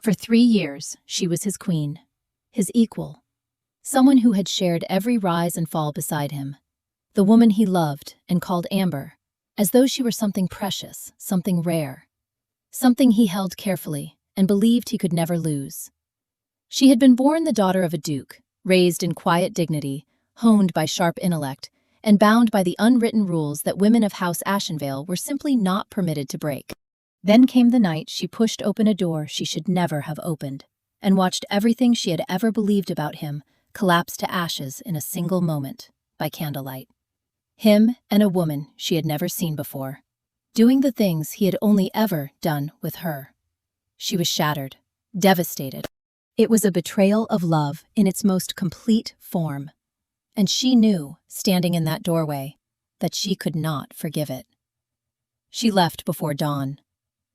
For 3 years, she was his queen, his equal, someone who had shared every rise and fall beside him, the woman he loved and called Amber, as though she were something precious, something rare, something he held carefully and believed he could never lose. She had been born the daughter of a duke, raised in quiet dignity, honed by sharp intellect, and bound by the unwritten rules that women of House Ashenvale were simply not permitted to break. Then came the night she pushed open a door she should never have opened, and watched everything she had ever believed about him collapse to ashes in a single moment, by candlelight. Him and a woman she had never seen before, doing the things he had only ever done with her. She was shattered, devastated. It was a betrayal of love in its most complete form, and she knew, standing in that doorway, that she could not forgive it. She left before dawn.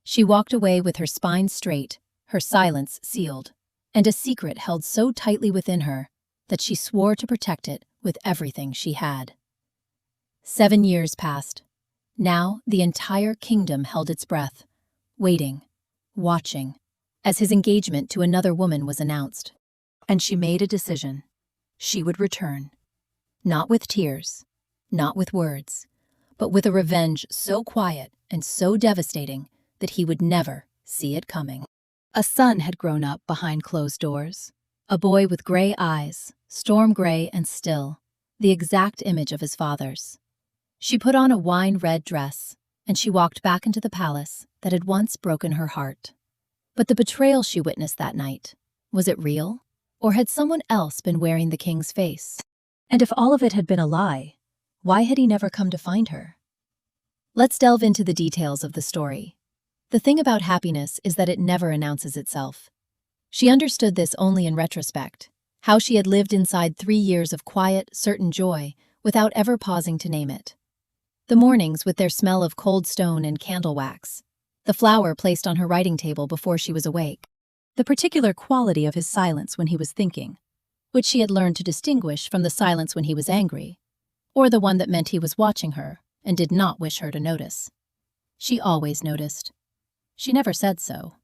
She walked away with her spine straight, her silence sealed, and a secret held so tightly within her that she swore to protect it with everything she had. 7 years passed. Now the entire kingdom held its breath, waiting, watching, as his engagement to another woman was announced. And she made a decision. She would return. Not with tears, not with words, but with a revenge so quiet and so devastating that he would never see it coming. A son had grown up behind closed doors, a boy with gray eyes, storm gray and still, the exact image of his father's. She put on a wine-red dress, and she walked back into the palace that had once broken her heart. But the betrayal she witnessed that night, was it real? Or had someone else been wearing the king's face? And if all of it had been a lie, why had he never come to find her? Let's delve into the details of the story. The thing about happiness is that it never announces itself. She understood this only in retrospect, how she had lived inside 3 years of quiet, certain joy without ever pausing to name it. The mornings with their smell of cold stone and candle wax, the flower placed on her writing table before she was awake, the particular quality of his silence when he was thinking, which she had learned to distinguish from the silence when he was angry, or the one that meant he was watching her and did not wish her to notice. She always noticed. She never said so.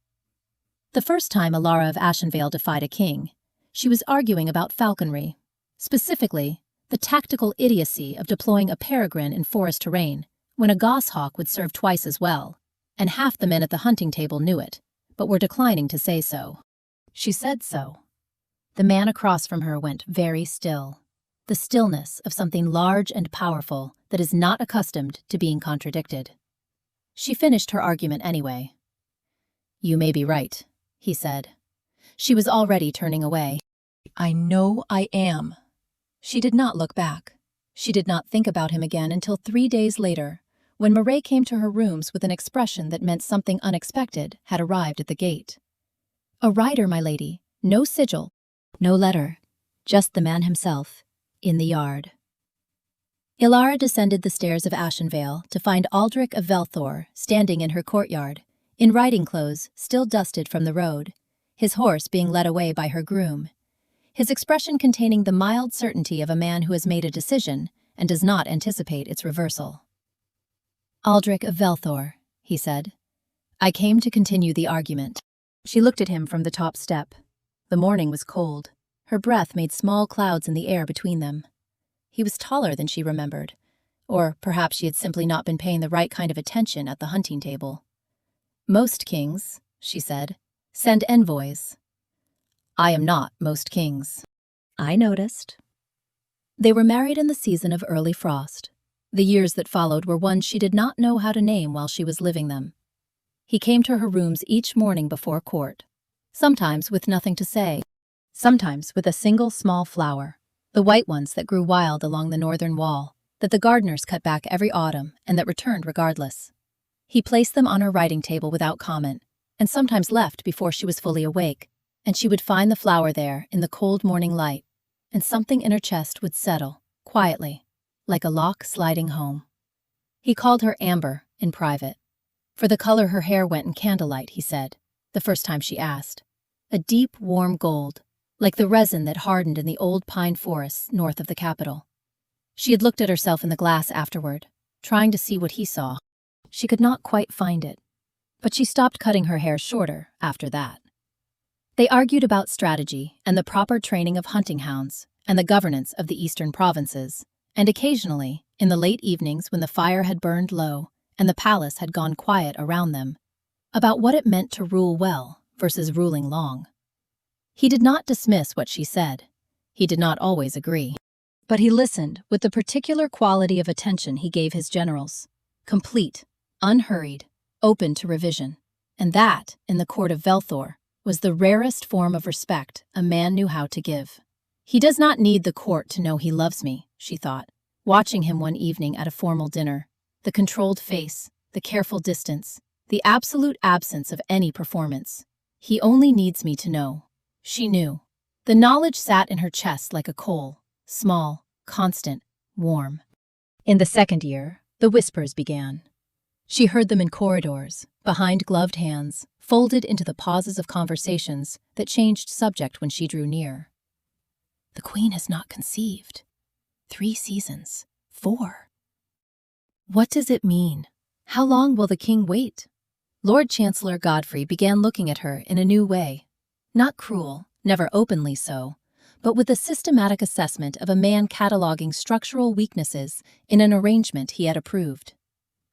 The first time Alara of Ashenvale defied a king, she was arguing about falconry, specifically the tactical idiocy of deploying a peregrine in forest terrain when a goshawk would serve twice as well, and half the men at the hunting table knew it, but were declining to say so. She said so. The man across from her went very still, the stillness of something large and powerful that is not accustomed to being contradicted. She finished her argument anyway. "You may be right," he said. She was already turning away. "I know I am." She did not look back. She did not think about him again until 3 days later, when Murray came to her rooms with an expression that meant something unexpected had arrived at the gate. "A rider, my lady, no sigil, no letter, just the man himself, in the yard." Ilara descended the stairs of Ashenvale to find Aldrich of Velthor standing in her courtyard, in riding clothes still dusted from the road, his horse being led away by her groom, his expression containing the mild certainty of a man who has made a decision and does not anticipate its reversal. "Aldrich of Velthor," he said. "I came to continue the argument." She looked at him from the top step. The morning was cold. Her breath made small clouds in the air between them. He was taller than she remembered, or perhaps she had simply not been paying the right kind of attention at the hunting table. "Most kings," she said, "send envoys. I am not most kings." "I noticed." They were married in the season of early frost. The years that followed were ones she did not know how to name while she was living them. He came to her rooms each morning before court, sometimes with nothing to say, sometimes with a single small flower, the white ones that grew wild along the northern wall, that the gardeners cut back every autumn and that returned regardless. He placed them on her writing table without comment, and sometimes left before she was fully awake, and she would find the flower there in the cold morning light, and something in her chest would settle, quietly, like a lock sliding home. He called her Amber in private. For the color her hair went in candlelight, he said, the first time she asked. A deep, warm gold, like the resin that hardened in the old pine forests north of the capital. She had looked at herself in the glass afterward, trying to see what he saw. She could not quite find it, but she stopped cutting her hair shorter after that. They argued about strategy and the proper training of hunting hounds and the governance of the eastern provinces, and occasionally, in the late evenings when the fire had burned low and the palace had gone quiet around them, about what it meant to rule well versus ruling long. He did not dismiss what she said. He did not always agree. But he listened with the particular quality of attention he gave his generals, complete, unhurried, open to revision. And that, in the court of Velthor, was the rarest form of respect a man knew how to give. He does not need the court to know he loves me, she thought, watching him one evening at a formal dinner. The controlled face, the careful distance, the absolute absence of any performance. He only needs me to know. She knew. The knowledge sat in her chest like a coal, small, constant, warm. In the second year, the whispers began. She heard them in corridors, behind gloved hands, folded into the pauses of conversations that changed subject when she drew near. The queen has not conceived. 3 seasons. 4. What does it mean? How long will the king wait? Lord Chancellor Godfrey began looking at her in a new way. Not cruel, never openly so, but with the systematic assessment of a man cataloging structural weaknesses in an arrangement he had approved.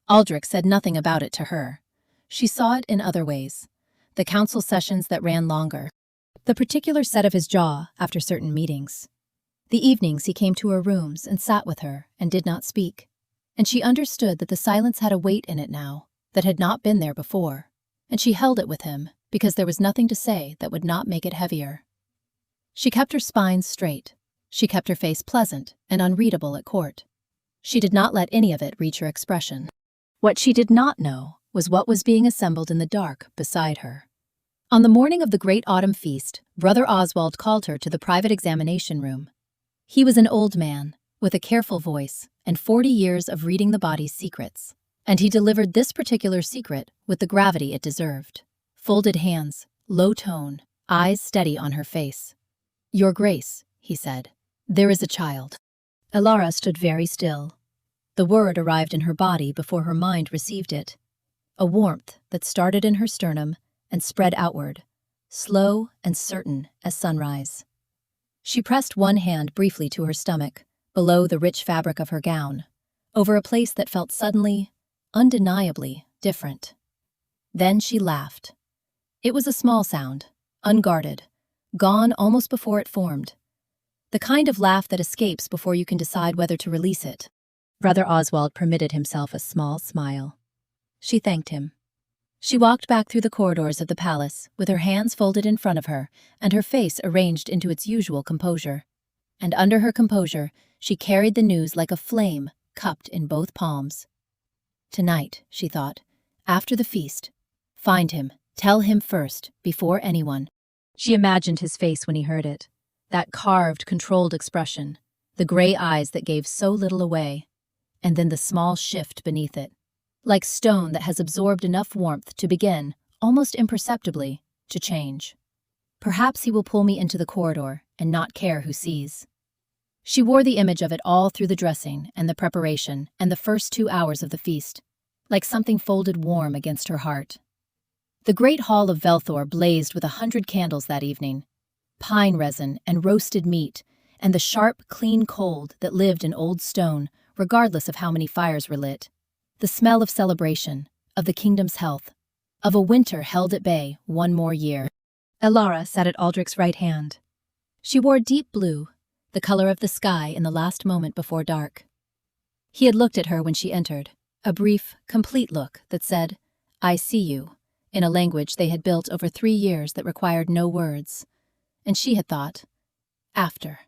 Aldrich said nothing about it to her. She saw it in other ways. The council sessions that ran longer. The particular set of his jaw after certain meetings. The evenings he came to her rooms and sat with her and did not speak. And she understood that the silence had a weight in it now that had not been there before. And she held it with him because there was nothing to say that would not make it heavier. She kept her spine straight. She kept her face pleasant and unreadable at court. She did not let any of it reach her expression. What she did not know was what was being assembled in the dark beside her. On the morning of the great autumn feast, Brother Oswald called her to the private examination room. He was an old man, with a careful voice and 40 years of reading the body's secrets, and he delivered this particular secret with the gravity it deserved. Folded hands, low tone, eyes steady on her face. "Your Grace," he said, "there is a child." Elara stood very still. The word arrived in her body before her mind received it. A warmth that started in her sternum and spread outward, slow and certain as sunrise. She pressed one hand briefly to her stomach, below the rich fabric of her gown, over a place that felt suddenly, undeniably different. Then she laughed. It was a small sound, unguarded, gone almost before it formed. The kind of laugh that escapes before you can decide whether to release it. Brother Oswald permitted himself a small smile. She thanked him. She walked back through the corridors of the palace, with her hands folded in front of her and her face arranged into its usual composure. And under her composure, she carried the news like a flame, cupped in both palms. Tonight, she thought, after the feast, find him, tell him first, before anyone. She imagined his face when he heard it, that carved, controlled expression, the gray eyes that gave so little away, and then the small shift beneath it, like stone that has absorbed enough warmth to begin, almost imperceptibly, to change. Perhaps he will pull me into the corridor and not care who sees. She wore the image of it all through the dressing and the preparation and the first 2 hours of the feast, like something folded warm against her heart. The great hall of Velthor blazed with 100 candles that evening, pine resin and roasted meat, and the sharp, clean cold that lived in old stone, regardless of how many fires were lit. The smell of celebration, of the kingdom's health, of a winter held at bay 1 more year. Elara sat at Aldrich's right hand. She wore deep blue, the color of the sky in the last moment before dark. He had looked at her when she entered, a brief, complete look that said, "I see you," in a language they had built over 3 years that required no words. And she had thought, after.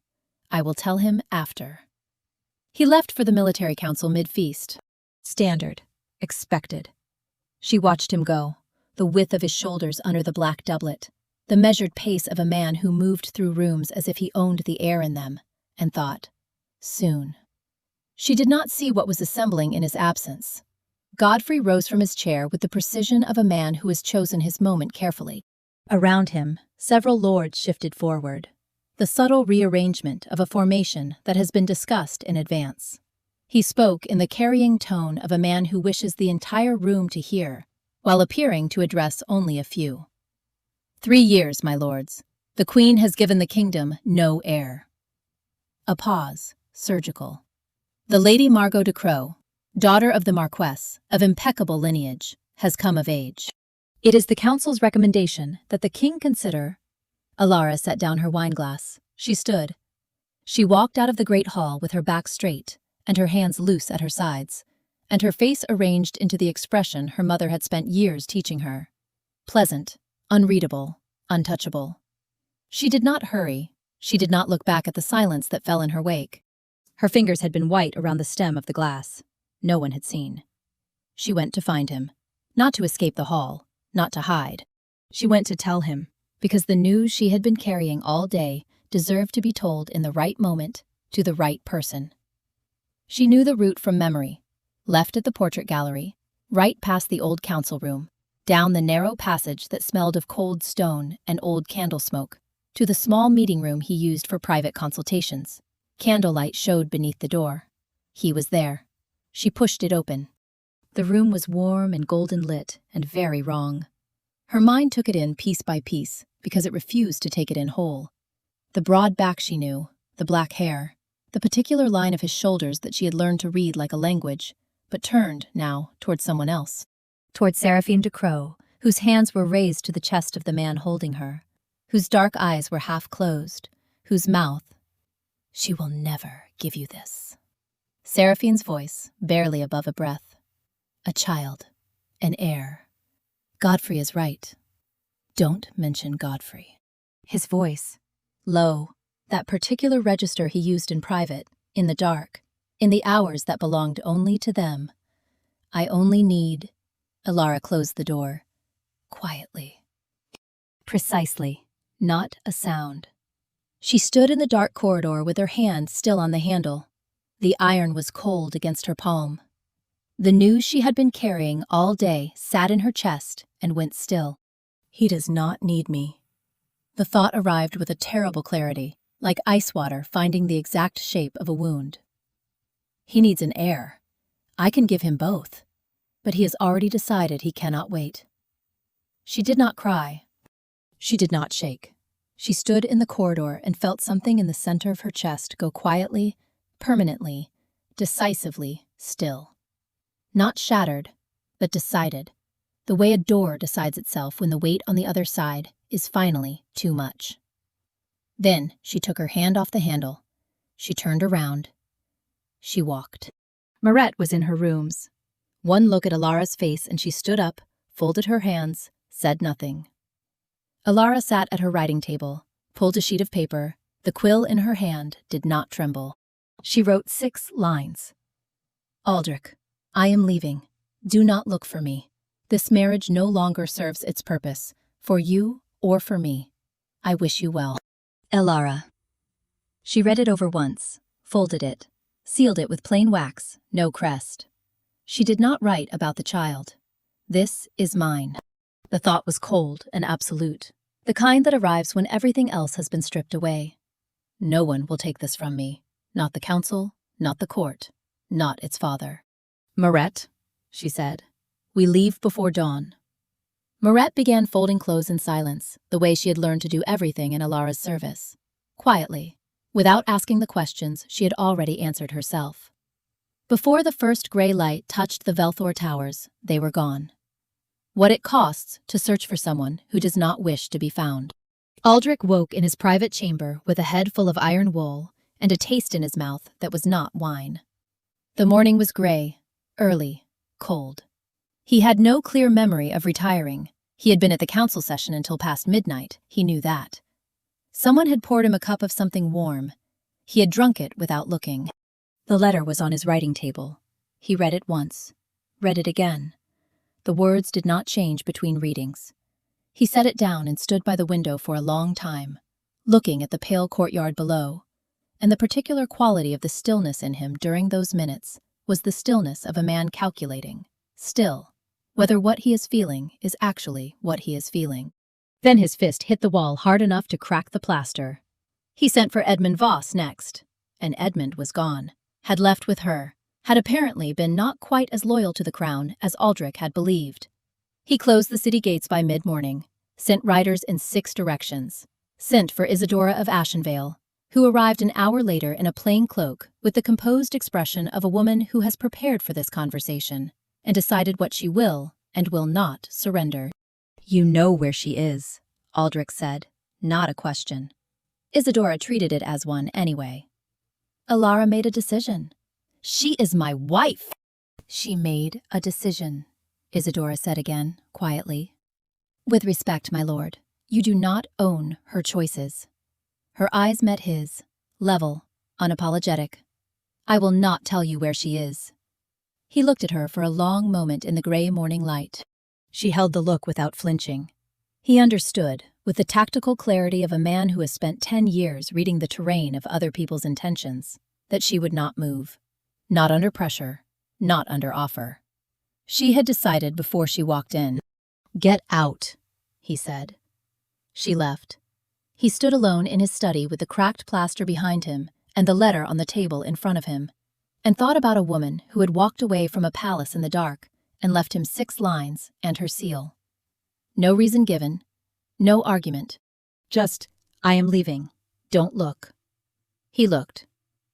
I will tell him after. He left for the military council mid-feast. Standard. Expected. She watched him go, the width of his shoulders under the black doublet, the measured pace of a man who moved through rooms as if he owned the air in them, and thought, soon. She did not see what was assembling in his absence. Godfrey rose from his chair with the precision of a man who has chosen his moment carefully. Around him, several lords shifted forward, the subtle rearrangement of a formation that has been discussed in advance. He spoke in the carrying tone of a man who wishes the entire room to hear, while appearing to address only a few. 3 years, my lords. The queen has given the kingdom no heir. A pause, surgical. The Lady Margot de Croix, daughter of the Marquess, of impeccable lineage, has come of age. It is the council's recommendation that the king consider. Alara set down her wineglass. She stood. She walked out of the great hall with her back straight and her hands loose at her sides, and her face arranged into the expression her mother had spent years teaching her. Pleasant, unreadable, untouchable. She did not hurry. She did not look back at the silence that fell in her wake. Her fingers had been white around the stem of the glass. No one had seen. She went to find him, not to escape the hall, not to hide. She went to tell him, because the news she had been carrying all day deserved to be told in the right moment, to the right person. She knew the route from memory, left at the portrait gallery, right past the old council room, down the narrow passage that smelled of cold stone and old candle smoke, to the small meeting room he used for private consultations. Candlelight showed beneath the door. He was there. She pushed it open. The room was warm and golden lit and very wrong. Her mind took it in piece by piece because it refused to take it in whole. The broad back she knew, the black hair, the particular line of his shoulders that she had learned to read like a language, but turned, now, toward someone else. Toward Seraphine de Croix, whose hands were raised to the chest of the man holding her, whose dark eyes were half closed, whose mouth— "She will never give you this." Seraphine's voice, barely above a breath. "A child. An heir. Godfrey is right. Don't mention Godfrey." His voice, low, that particular register he used in private, in the dark, in the hours that belonged only to them. "I only need—" Alara closed the door. Quietly. Precisely. Not a sound. She stood in the dark corridor with her hand still on the handle. The iron was cold against her palm. The news she had been carrying all day sat in her chest and went still. He does not need me. The thought arrived with a terrible clarity, like ice water finding the exact shape of a wound. He needs an heir. I can give him both, but he has already decided he cannot wait. She did not cry. She did not shake. She stood in the corridor and felt something in the center of her chest go quietly, permanently, decisively still. Not shattered, but decided, the way a door decides itself when the weight on the other side is finally too much. Then she took her hand off the handle. She turned around. She walked. Mirette was in her rooms. One look at Alara's face and she stood up, folded her hands, said nothing. Alara sat at her writing table, pulled a sheet of paper. The quill in her hand did not tremble. She wrote 6 lines. "Aldrich, I am leaving. Do not look for me. This marriage no longer serves its purpose, for you or for me. I wish you well. Alara." She read it over once, folded it, sealed it with plain wax, no crest. She did not write about the child. "This is mine." The thought was cold and absolute, the kind that arrives when everything else has been stripped away. No one will take this from me, not the council, not the court, not its father. "Mirette," she said, "we leave before dawn." Mirette began folding clothes in silence, the way she had learned to do everything in Alara's service. Quietly, without asking the questions she had already answered herself. Before the first gray light touched the Velthor towers, they were gone. What it costs to search for someone who does not wish to be found. Aldrich woke in his private chamber with a head full of iron wool and a taste in his mouth that was not wine. The morning was gray, early, cold. He had no clear memory of retiring. He had been at the council session until past midnight, he knew that. Someone had poured him a cup of something warm. He had drunk it without looking. The letter was on his writing table. He read it once, read it again. The words did not change between readings. He set it down and stood by the window for a long time, looking at the pale courtyard below, and the particular quality of the stillness in him during those minutes was the stillness of a man calculating, still, whether what he is feeling is actually what he is feeling. Then his fist hit the wall hard enough to crack the plaster. He sent for Edmund Voss next, and Edmund was gone, had left with her, had apparently been not quite as loyal to the crown as Aldrich had believed. He closed the city gates by mid-morning, sent riders in 6 directions. Sent for Isadora of Ashenvale, who arrived an hour later in a plain cloak with the composed expression of a woman who has prepared for this conversation and decided what she will and will not surrender. "You know where she is," Aldrich said, not a question. Isadora treated it as one anyway. Alara made a decision. "She is my wife." "She made a decision," Isadora said again, quietly. "With respect, my lord, you do not own her choices." Her eyes met his, level, unapologetic. "I will not tell you where she is." He looked at her for a long moment in the gray morning light. She held the look without flinching. He understood, with the tactical clarity of a man who has spent 10 years reading the terrain of other people's intentions, that she would not move. Not under pressure, not under offer. She had decided before she walked in. "Get out," he said. She left. He stood alone in his study with the cracked plaster behind him and the letter on the table in front of him, and thought about a woman who had walked away from a palace in the dark and left him 6 lines and her seal. No reason given, no argument. Just, "I am leaving. Don't look." He looked.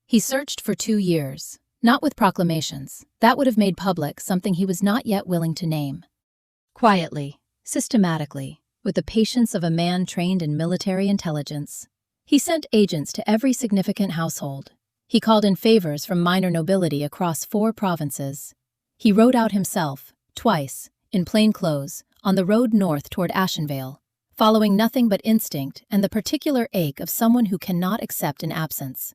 He searched for 2 years, not with proclamations. That would have made public something he was not yet willing to name. Quietly, systematically, with the patience of a man trained in military intelligence. He sent agents to every significant household. He called in favors from minor nobility across 4 provinces. He rode out himself, twice, in plain clothes, on the road north toward Ashenvale, following nothing but instinct and the particular ache of someone who cannot accept an absence.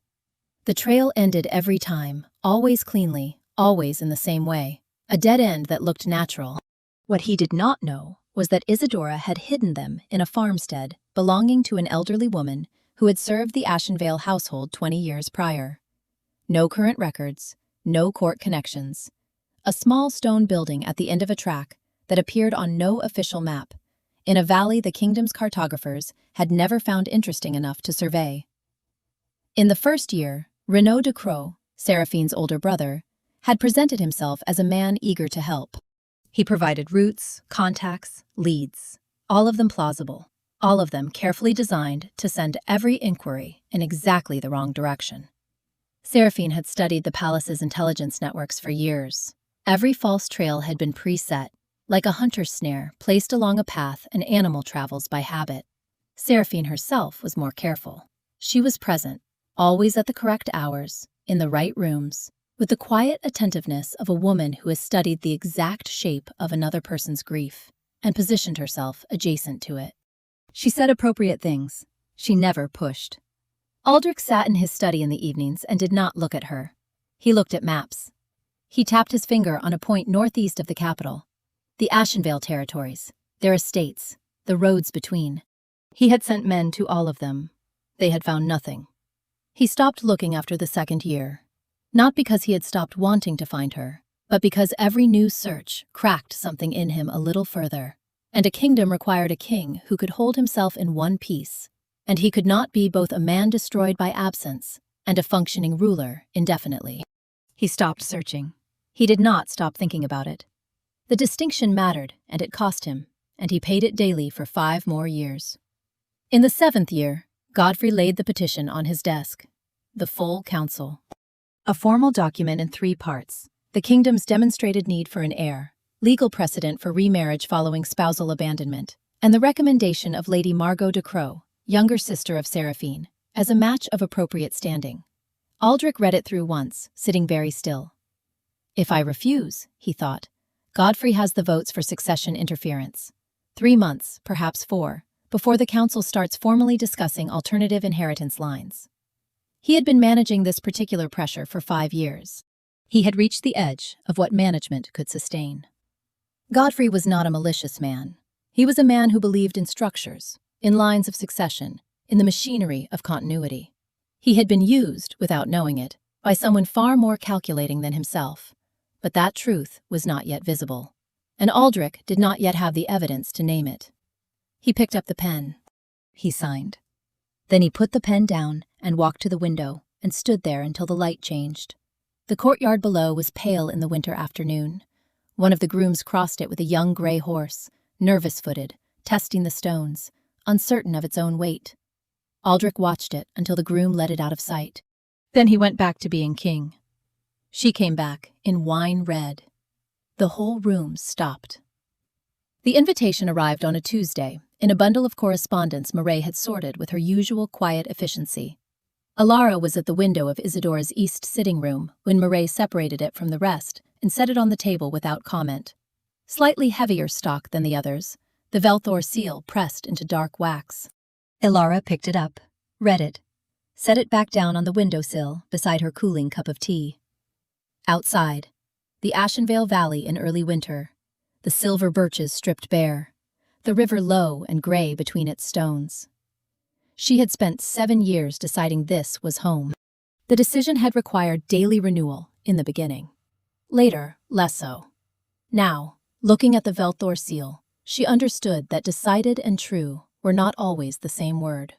The trail ended every time, always cleanly, always in the same way, a dead end that looked natural. What he did not know was that Isadora had hidden them in a farmstead belonging to an elderly woman who had served the Ashenvale household 20 years prior. No current records, no court connections. A small stone building at the end of a track that appeared on no official map, in a valley the kingdom's cartographers had never found interesting enough to survey. In the first year, Renaud de Croix, Seraphine's older brother, had presented himself as a man eager to help. He provided routes, contacts, leads, all of them plausible, all of them carefully designed to send every inquiry in exactly the wrong direction. Seraphine had studied the palace's intelligence networks for years. Every false trail had been preset, like a hunter's snare placed along a path an animal travels by habit. Seraphine herself was more careful. She was present, always at the correct hours, in the right rooms, with the quiet attentiveness of a woman who has studied the exact shape of another person's grief and positioned herself adjacent to it. She said appropriate things. She never pushed. Aldrich sat in his study in the evenings and did not look at her. He looked at maps. He tapped his finger on a point northeast of the capital. The Ashenvale territories, their estates, the roads between. He had sent men to all of them. They had found nothing. He stopped looking after the 2nd year. Not because he had stopped wanting to find her, but because every new search cracked something in him a little further, and a kingdom required a king who could hold himself in one piece, and he could not be both a man destroyed by absence and a functioning ruler indefinitely. He stopped searching. He did not stop thinking about it. The distinction mattered, and it cost him, and he paid it daily for 5 more years. In the 7th year, Godfrey laid the petition on his desk. The full council. A formal document in 3 parts, the kingdom's demonstrated need for an heir, legal precedent for remarriage following spousal abandonment, and the recommendation of Lady Margot de Croix, younger sister of Seraphine, as a match of appropriate standing. Aldrich read it through once, sitting very still. If I refuse, he thought, Godfrey has the votes for succession interference. 3 months, perhaps 4, before the council starts formally discussing alternative inheritance lines. He had been managing this particular pressure for 5 years. He had reached the edge of what management could sustain. Godfrey was not a malicious man. He was a man who believed in structures, in lines of succession, in the machinery of continuity. He had been used, without knowing it, by someone far more calculating than himself, but that truth was not yet visible, and Aldrich did not yet have the evidence to name it. He picked up the pen. He signed. Then he put the pen down and walked to the window and stood there until the light changed. The courtyard below was pale in the winter afternoon. One of the grooms crossed it with a young gray horse, nervous-footed, testing the stones, uncertain of its own weight. Aldrich watched it until the groom led it out of sight. Then he went back to being king. She came back in wine red. The whole room stopped. The invitation arrived on a Tuesday, in a bundle of correspondence Murray had sorted with her usual quiet efficiency. Alara was at the window of Isadora's east sitting room when Murray separated it from the rest and set it on the table without comment. Slightly heavier stock than the others, the Velthor seal pressed into dark wax. Alara picked it up, read it, set it back down on the windowsill beside her cooling cup of tea. Outside, the Ashenvale Valley in early winter, the silver birches stripped bare, the river low and gray between its stones. She had spent 7 years deciding this was home. The decision had required daily renewal in the beginning. Later, less so. Now, looking at the Velthor seal, she understood that decided and true were not always the same word.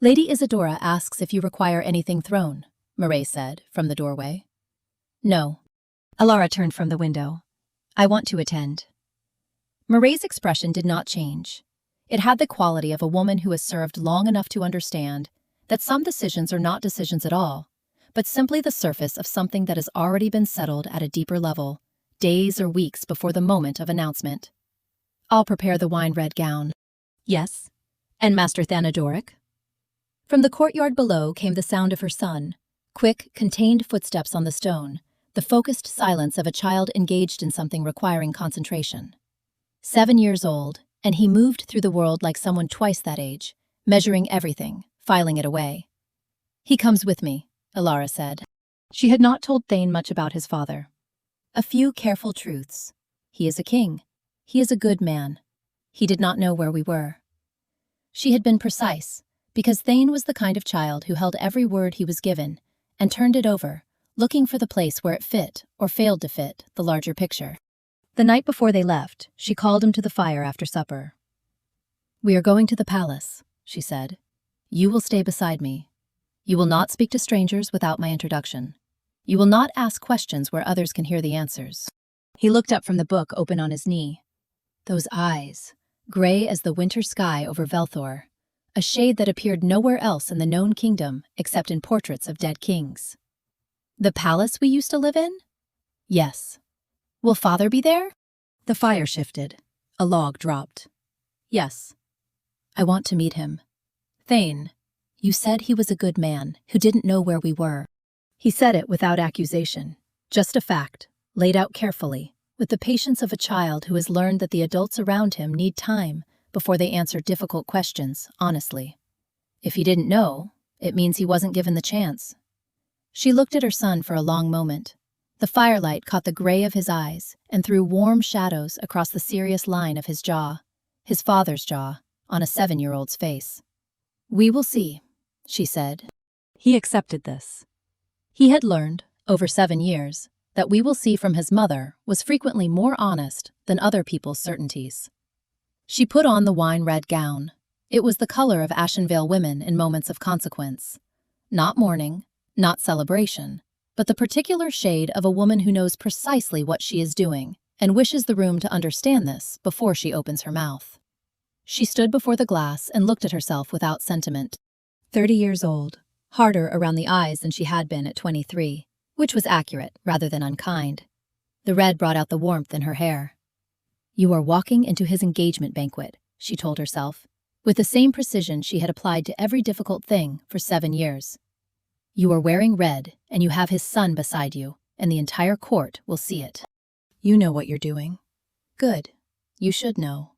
Lady Isadora asks if you require anything thrown, Murray said from the doorway. No. Alara turned from the window. I want to attend. Murray's expression did not change. It had the quality of a woman who has served long enough to understand that some decisions are not decisions at all, but simply the surface of something that has already been settled at a deeper level, days or weeks before the moment of announcement. I'll prepare the wine-red gown. Yes. And Master Thanadoric? From the courtyard below came the sound of her son, quick, contained footsteps on the stone, the focused silence of a child engaged in something requiring concentration. 7 years old, and he moved through the world like someone twice that age, measuring everything, filing it away. He comes with me, Alara said. She had not told Thane much about his father. A few careful truths. He is a king. He is a good man. He did not know where we were. She had been precise, because Thane was the kind of child who held every word he was given and turned it over, looking for the place where it fit, or failed to fit, the larger picture. The night before they left, she called him to the fire after supper. We are going to the palace, she said. You will stay beside me. You will not speak to strangers without my introduction. You will not ask questions where others can hear the answers. He looked up from the book open on his knee. Those eyes, gray as the winter sky over Velthor, a shade that appeared nowhere else in the known kingdom except in portraits of dead kings. The palace we used to live in? Yes. Will father be there? The fire shifted. A log dropped. Yes. I want to meet him. Thane, you said he was a good man who didn't know where we were. He said it without accusation, just a fact, laid out carefully, with the patience of a child who has learned that the adults around him need time before they answer difficult questions honestly. If he didn't know, it means he wasn't given the chance. She looked at her son for a long moment. The firelight caught the gray of his eyes and threw warm shadows across the serious line of his jaw, his father's jaw, on a 7-year-old's face. We will see, she said. He accepted this. He had learned, over 7 years, that we will see from his mother was frequently more honest than other people's certainties. She put on the wine-red gown. It was the color of Ashenvale women in moments of consequence. Not mourning, not celebration, but the particular shade of a woman who knows precisely what she is doing and wishes the room to understand this before she opens her mouth. She stood before the glass and looked at herself without sentiment. 30 years old, harder around the eyes than she had been at 23, which was accurate rather than unkind. The red brought out the warmth in her hair. You are walking into his engagement banquet, she told herself, with the same precision she had applied to every difficult thing for 7 years. You are wearing red, and you have his son beside you, and the entire court will see it. You know what you're doing. Good. You should know.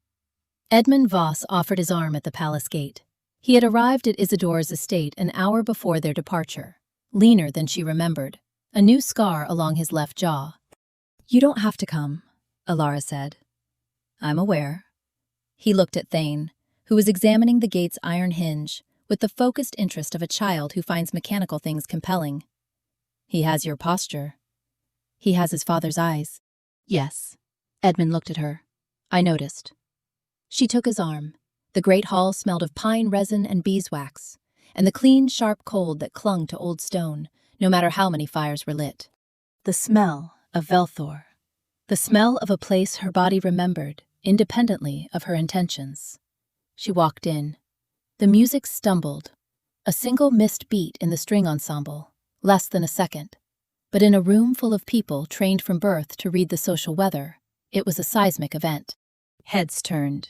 Edmund Voss offered his arm at the palace gate. He had arrived at Isadora's estate an hour before their departure, leaner than she remembered, a new scar along his left jaw. You don't have to come, Alara said. I'm aware. He looked at Thane, who was examining the gate's iron hinge, with the focused interest of a child who finds mechanical things compelling. He has your posture. He has his father's eyes. Yes. Edmund looked at her. I noticed. She took his arm. The great hall smelled of pine resin and beeswax, and the clean, sharp cold that clung to old stone, no matter how many fires were lit. The smell of Velthor. The smell of a place her body remembered, independently of her intentions. She walked in. The music stumbled. A single missed beat in the string ensemble, less than a second. But in a room full of people trained from birth to read the social weather, it was a seismic event. Heads turned.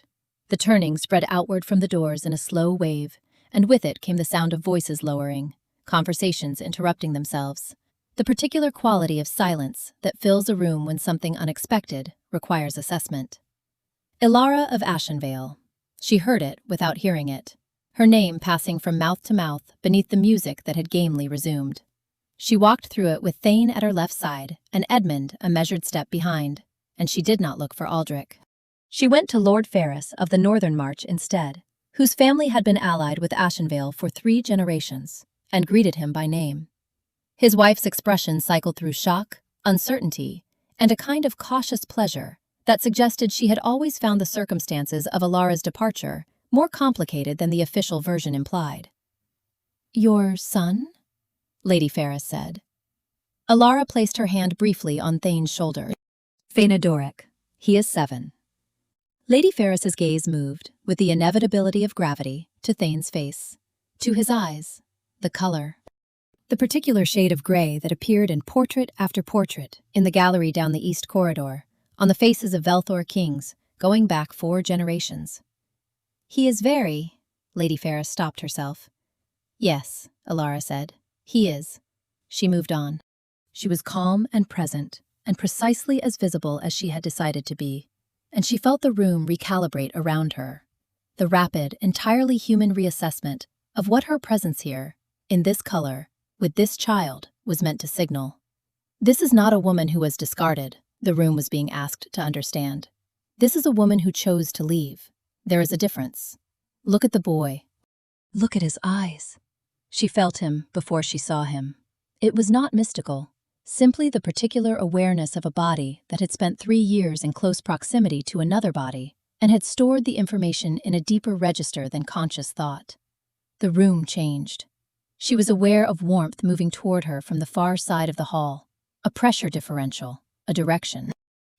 The turning spread outward from the doors in a slow wave, and with it came the sound of voices lowering, conversations interrupting themselves. The particular quality of silence that fills a room when something unexpected requires assessment. Ilara of Ashenvale. She heard it without hearing it, her name passing from mouth to mouth beneath the music that had gamely resumed. She walked through it with Thane at her left side and Edmund a measured step behind, and she did not look for Aldrich. She went to Lord Ferris of the Northern March instead, whose family had been allied with Ashenvale for 3 generations, and greeted him by name. His wife's expression cycled through shock, uncertainty, and a kind of cautious pleasure that suggested she had always found the circumstances of Ilara's departure more complicated than the official version implied. "Your son?" Lady Ferris said. Ilara placed her hand briefly on Thane's shoulder. "Phenodoric. He is 7. Lady Ferris's gaze moved, with the inevitability of gravity, to Thane's face, to his eyes, the color. The particular shade of gray that appeared in portrait after portrait in the gallery down the east corridor, on the faces of Velthor kings, going back 4 generations. "He is very—" Lady Ferris stopped herself. "Yes," Ilara said. "He is." She moved on. She was calm and present, and precisely as visible as she had decided to be, and she felt the room recalibrate around her. The rapid, entirely human reassessment of what her presence here, in this color, with this child, was meant to signal. This is not a woman who was discarded, the room was being asked to understand. This is a woman who chose to leave. There is a difference. Look at the boy. Look at his eyes. She felt him before she saw him. It was not mystical, simply the particular awareness of a body that had spent 3 years in close proximity to another body and had stored the information in a deeper register than conscious thought. The room changed. She was aware of warmth moving toward her from the far side of the hall, a pressure differential, a direction.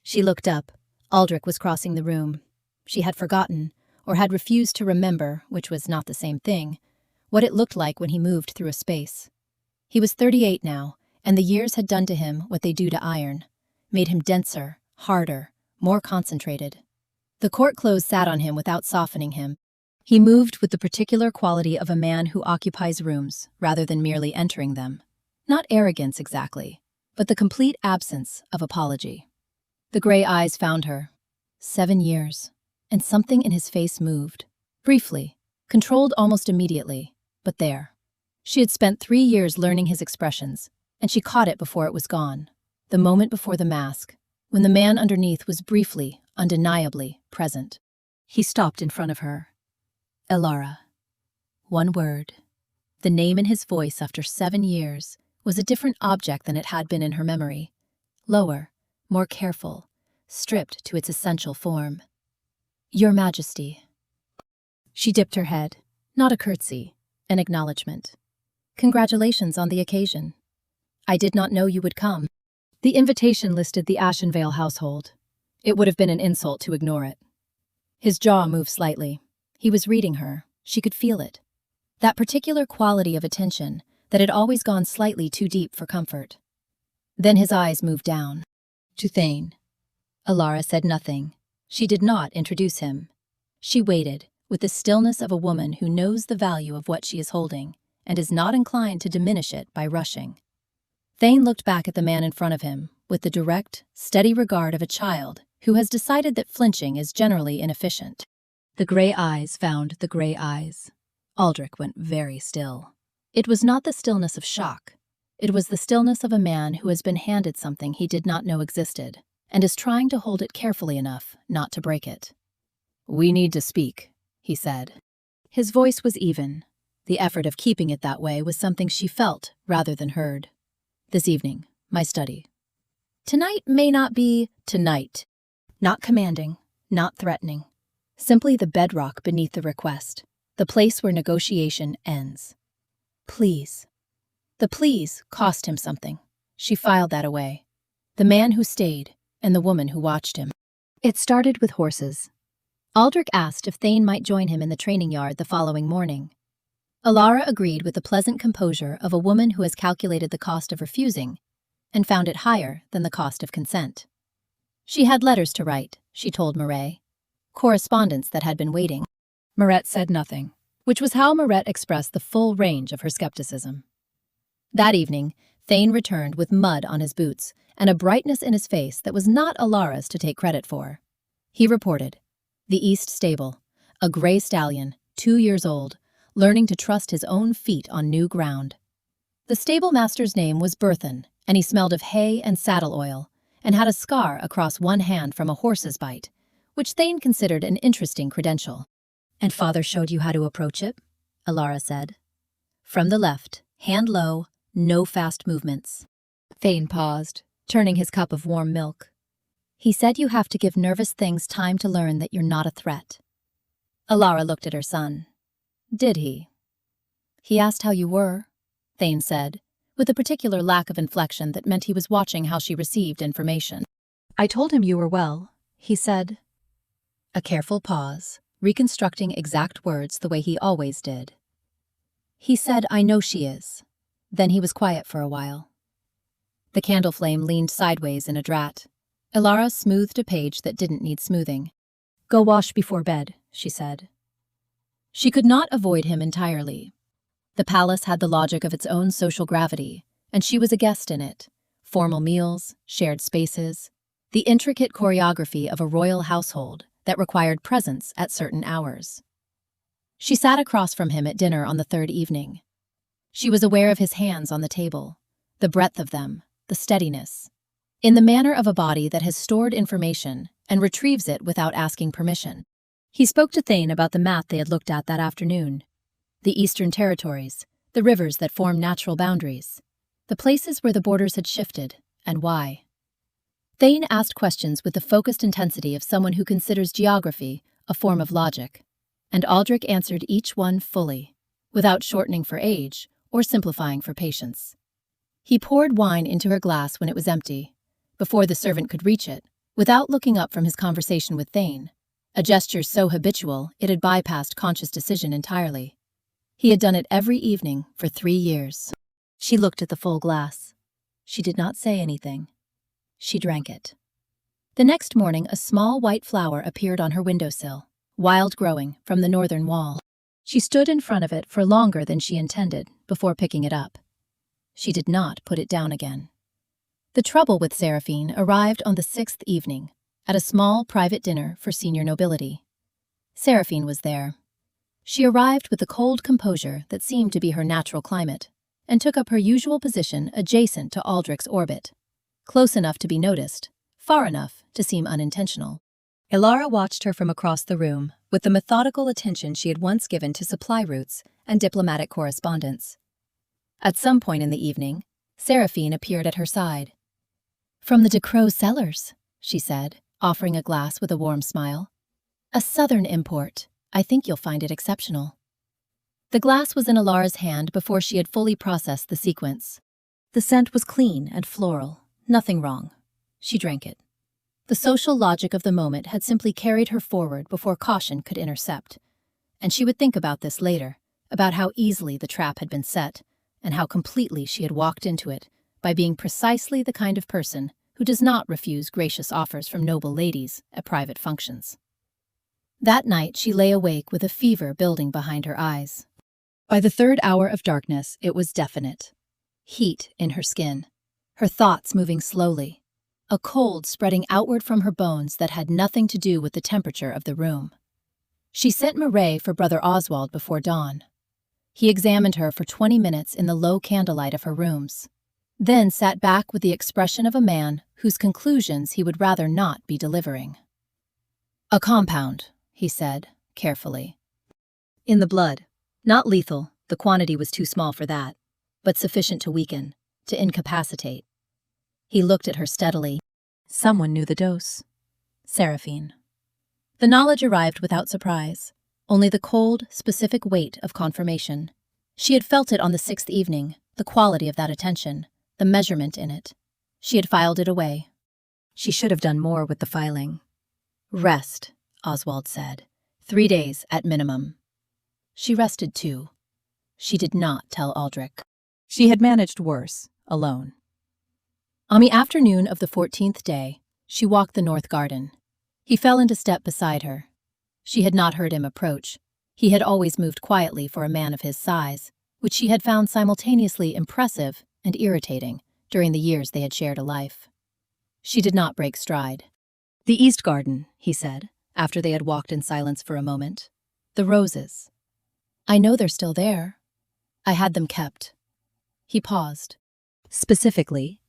She looked up. Aldrich was crossing the room. She had forgotten, or had refused to remember, which was not the same thing, what it looked like when he moved through a space. He was 38 now, and the years had done to him what they do to iron, made him denser, harder, more concentrated. The court clothes sat on him without softening him. He moved with the particular quality of a man who occupies rooms rather than merely entering them. Not arrogance exactly, but the complete absence of apology. The gray eyes found her. 7 years, and something in his face moved. Briefly, controlled almost immediately, but there. She had spent 3 years learning his expressions, and she caught it before it was gone. The moment before the mask, when the man underneath was briefly, undeniably present. He stopped in front of her. Ilara. 1 word. The name in his voice after 7 years was a different object than it had been in her memory. Lower, more careful, stripped to its essential form. Your Majesty. She dipped her head, not a curtsy, an acknowledgement. Congratulations on the occasion. I did not know you would come. The invitation listed the Ashenvale household. It would have been an insult to ignore it. His jaw moved slightly. He was reading her. She could feel it. That particular quality of attention that had always gone slightly too deep for comfort. Then his eyes moved down. To Thane. Ilara said nothing. She did not introduce him. She waited, with the stillness of a woman who knows the value of what she is holding and is not inclined to diminish it by rushing. Thane looked back at the man in front of him with the direct, steady regard of a child who has decided that flinching is generally inefficient. The gray eyes found the gray eyes. Aldrich went very still. It was not the stillness of shock. It was the stillness of a man who has been handed something he did not know existed and is trying to hold it carefully enough not to break it. We need to speak, he said. His voice was even. The effort of keeping it that way was something she felt rather than heard. This evening, my study. Tonight may not be tonight. Not commanding, not threatening. Simply the bedrock beneath the request, the place where negotiation ends. Please. The please cost him something. She filed that away. The man who stayed and the woman who watched him. It started with horses. Aldrich asked if Thane might join him in the training yard the following morning. Alara agreed with the pleasant composure of a woman who has calculated the cost of refusing and found it higher than the cost of consent. She had letters to write, she told Murray. Correspondence that had been waiting. Marette said nothing, which was how Marette expressed the full range of her skepticism. That evening, Thane returned with mud on his boots and a brightness in his face that was not Alara's to take credit for. He reported, the East Stable, a gray stallion, 2 years old, learning to trust his own feet on new ground. The stable master's name was Berthan, and he smelled of hay and saddle oil, and had a scar across one hand from a horse's bite, which Thane considered an interesting credential. And father showed you how to approach it? Alara said. From the left, hand low, no fast movements. Thane paused, turning his cup of warm milk. He said you have to give nervous things time to learn that you're not a threat. Alara looked at her son. Did he? He asked how you were, Thane said, with a particular lack of inflection that meant he was watching how she received information. I told him you were well, he said. A careful pause, reconstructing exact words the way he always did. He said, I know she is. Then he was quiet for a while. The candle flame leaned sideways in a draught. Alara smoothed a page that didn't need smoothing. Go wash before bed, she said. She could not avoid him entirely. The palace had the logic of its own social gravity, and she was a guest in it. Formal meals, shared spaces, the intricate choreography of a royal household that required presence at certain hours. She sat across from him at dinner on the third evening. She was aware of his hands on the table, the breadth of them, the steadiness, in the manner of a body that has stored information and retrieves it without asking permission. He spoke to Thane about the map they had looked at that afternoon. The Eastern Territories, the rivers that form natural boundaries, the places where the borders had shifted, and why. Thane asked questions with the focused intensity of someone who considers geography a form of logic, and Aldrich answered each one fully, without shortening for age or simplifying for patience. He poured wine into her glass when it was empty, before the servant could reach it, without looking up from his conversation with Thane, a gesture so habitual it had bypassed conscious decision entirely. He had done it every evening for 3 years. She looked at the full glass. She did not say anything. She drank it. The next morning, a small white flower appeared on her windowsill, wild growing from the northern wall. She stood in front of it for longer than she intended before picking it up. She did not put it down again. The trouble with Seraphine arrived on the 6th evening, at a small private dinner for senior nobility. Seraphine was there. She arrived with the cold composure that seemed to be her natural climate, and took up her usual position adjacent to Aldrich's orbit, close enough to be noticed, far enough to seem unintentional. Alara watched her from across the room with the methodical attention she had once given to supply routes and diplomatic correspondence. At some point in the evening, Seraphine appeared at her side. From the De Croo cellars, she said, offering a glass with a warm smile. A southern import. I think you'll find it exceptional. The glass was in Alara's hand before she had fully processed the sequence. The scent was clean and floral, nothing wrong. She drank it. The social logic of the moment had simply carried her forward before caution could intercept. And she would think about this later, about how easily the trap had been set, and how completely she had walked into it by being precisely the kind of person who does not refuse gracious offers from noble ladies at private functions. That night she lay awake with a fever building behind her eyes. By the 3rd hour of darkness, it was definite. Heat in her skin, her thoughts moving slowly, a cold spreading outward from her bones that had nothing to do with the temperature of the room. She sent Murray for Brother Oswald before dawn. He examined her for 20 minutes in the low candlelight of her rooms, then sat back with the expression of a man whose conclusions he would rather not be delivering. A compound, he said, carefully. In the blood. Not lethal, the quantity was too small for that, but sufficient to weaken, to incapacitate. He looked at her steadily. Someone knew the dose. Seraphine. The knowledge arrived without surprise, only the cold, specific weight of confirmation. She had felt it on the 6th evening, the quality of that attention, the measurement in it. She had filed it away. She should have done more with the filing. Rest, Oswald said. 3 days at minimum. She rested too. She did not tell Aldrich. She had managed worse, alone. On the afternoon of the 14th day, she walked the north garden. He fell into step beside her. She had not heard him approach. He had always moved quietly for a man of his size, which she had found simultaneously impressive and irritating during the years they had shared a life. She did not break stride. "The east garden," he said, after they had walked in silence for a moment. "The roses. I know they're still there. I had them kept." He paused. "Specifically?"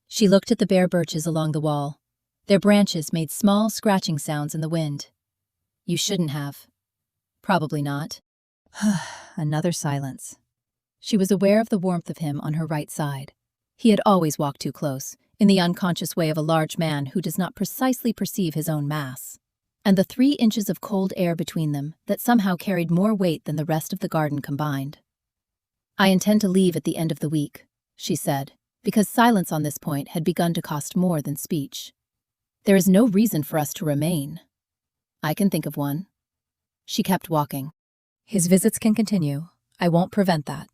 She looked at the bare birches along the wall. Their branches made small scratching sounds in the wind. "You shouldn't have." "Probably not." Another silence. She was aware of the warmth of him on her right side. He had always walked too close, in the unconscious way of a large man who does not precisely perceive his own mass. And the 3 inches of cold air between them that somehow carried more weight than the rest of the garden combined. "I intend to leave at the end of the week," she said, because silence on this point had begun to cost more than speech. "There is no reason for us to remain." "I can think of one." She kept walking. "His visits can continue. I won't prevent that."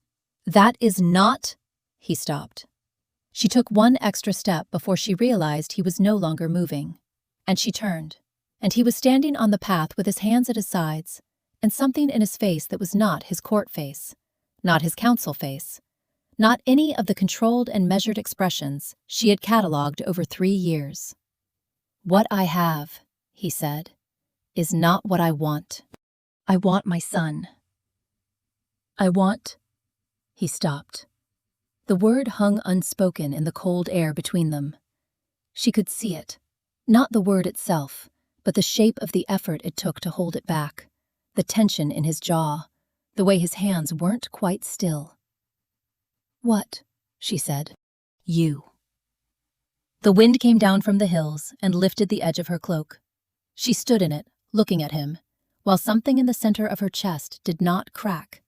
"That is not—" He stopped. She took one extra step before she realized he was no longer moving. And she turned, and he was standing on the path with his hands at his sides, and something in his face that was not his court face, not his counsel face, not any of the controlled and measured expressions she had catalogued over 3 years. "What I have," he said, "is not what I want. I want my son. I want—" He stopped. The word hung unspoken in the cold air between them. She could see it, not the word itself, but the shape of the effort it took to hold it back, the tension in his jaw, the way his hands weren't quite still. "What?" she said. "You." The wind came down from the hills and lifted the edge of her cloak. She stood in it, looking at him, while something in the center of her chest did not crack.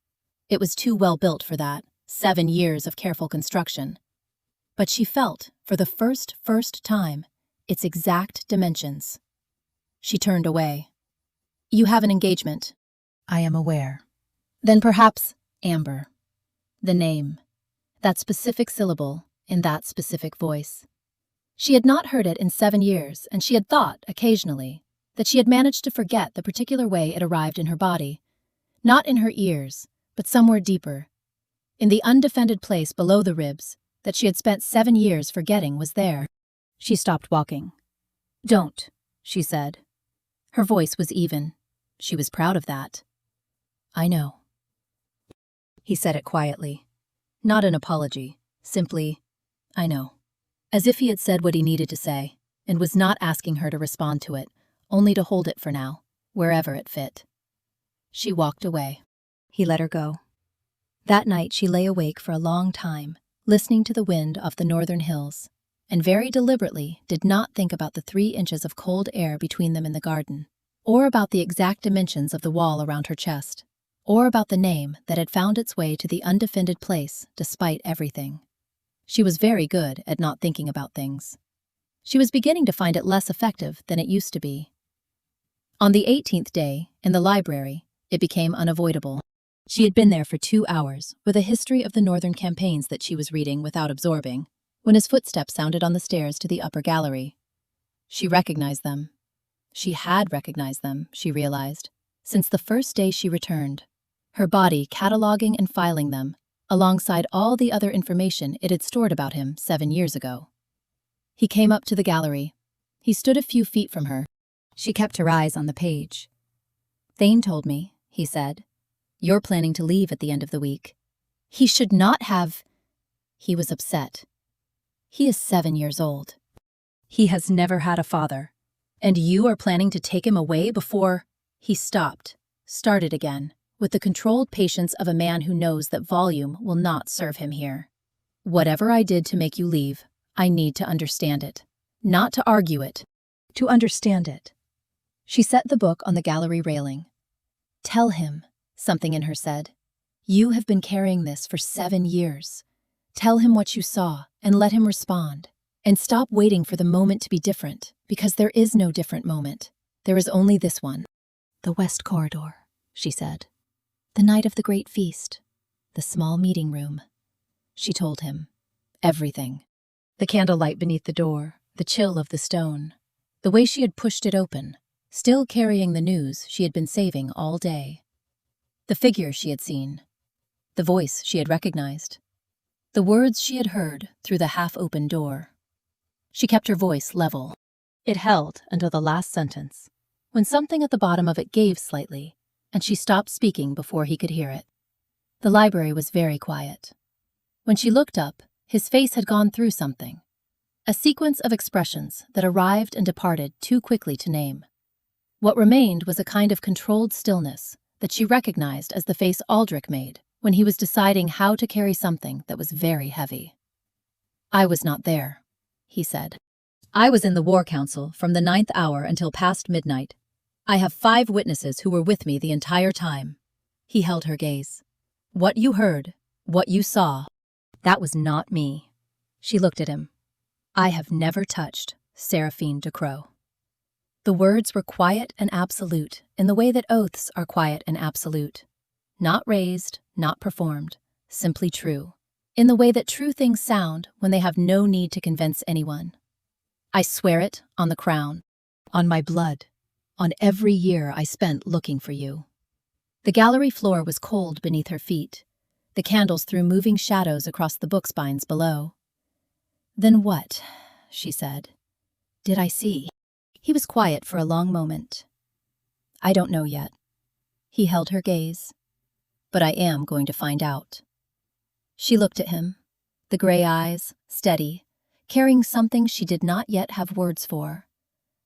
It was too well built for that, 7 years of careful construction. But she felt, for the first time, its exact dimensions. She turned away. "You have an engagement." "I am aware." "Then perhaps Amber." The name. That specific syllable, in that specific voice. She had not heard it in 7 years, and she had thought, occasionally, that she had managed to forget the particular way it arrived in her body. Not in her ears, but somewhere deeper. In the undefended place below the ribs that she had spent 7 years forgetting was there. She stopped walking. "Don't," she said. Her voice was even. She was proud of that. "I know." He said it quietly. Not an apology, simply, "I know." As if he had said what he needed to say, and was not asking her to respond to it, only to hold it for now, wherever it fit. She walked away. He let her go. That night she lay awake for a long time, listening to the wind off the northern hills, and very deliberately did not think about the 3 inches of cold air between them in the garden, or about the exact dimensions of the wall around her chest, or about the name that had found its way to the undefended place despite everything. She was very good at not thinking about things. She was beginning to find it less effective than it used to be. On the 18th day, in the library, it became unavoidable. She had been there for 2 hours, with a history of the northern campaigns that she was reading without absorbing, when his footsteps sounded on the stairs to the upper gallery. She recognized them. She had recognized them, she realized, since the first day she returned, her body cataloging and filing them, alongside all the other information it had stored about him 7 years ago. He came up to the gallery. He stood a few feet from her. She kept her eyes on the page. "Thane told me," he said. "You're planning to leave at the end of the week." He should not have. He was upset. He is 7 years old. He has never had a father. And you are planning to take him away before— He stopped, started again, with the controlled patience of a man who knows that volume will not serve him here. "Whatever I did to make you leave, I need to understand it. Not to argue it. To understand it." She set the book on the gallery railing. "Tell him," something in her said. "You have been carrying this for 7 years. Tell him what you saw and let him respond. And stop waiting for the moment to be different, because there is no different moment. There is only this one. The West Corridor, she said. The night of the great feast. The small meeting room. She told him. Everything. The candlelight beneath the door, the chill of the stone, the way she had pushed it open, still carrying the news she had been saving all day. The figure she had seen. The voice she had recognized. The words she had heard through the half-open door. She kept her voice level. It held until the last sentence, when something at the bottom of it gave slightly, and she stopped speaking before he could hear it. The library was very quiet. When she looked up, his face had gone through something. A sequence of expressions that arrived and departed too quickly to name. What remained was a kind of controlled stillness that she recognized as the face Aldrich made when he was deciding how to carry something that was very heavy. I was not there, he said. I was in the War Council from the 9th hour until past midnight. I have 5 witnesses who were with me the entire time. He held her gaze. What you heard, what you saw, that was not me. She looked at him. I have never touched Seraphine Ducrot. The words were quiet and absolute in the way that oaths are quiet and absolute. Not raised, not performed, simply true, in the way that true things sound when they have no need to convince anyone. I swear it on the crown, on my blood, on every year I spent looking for you. The gallery floor was cold beneath her feet. The candles threw moving shadows across the book spines below. Then what, she said, did I see? He was quiet for a long moment. I don't know yet. He held her gaze. But I am going to find out. She looked at him, the gray eyes, steady, carrying something she did not yet have words for,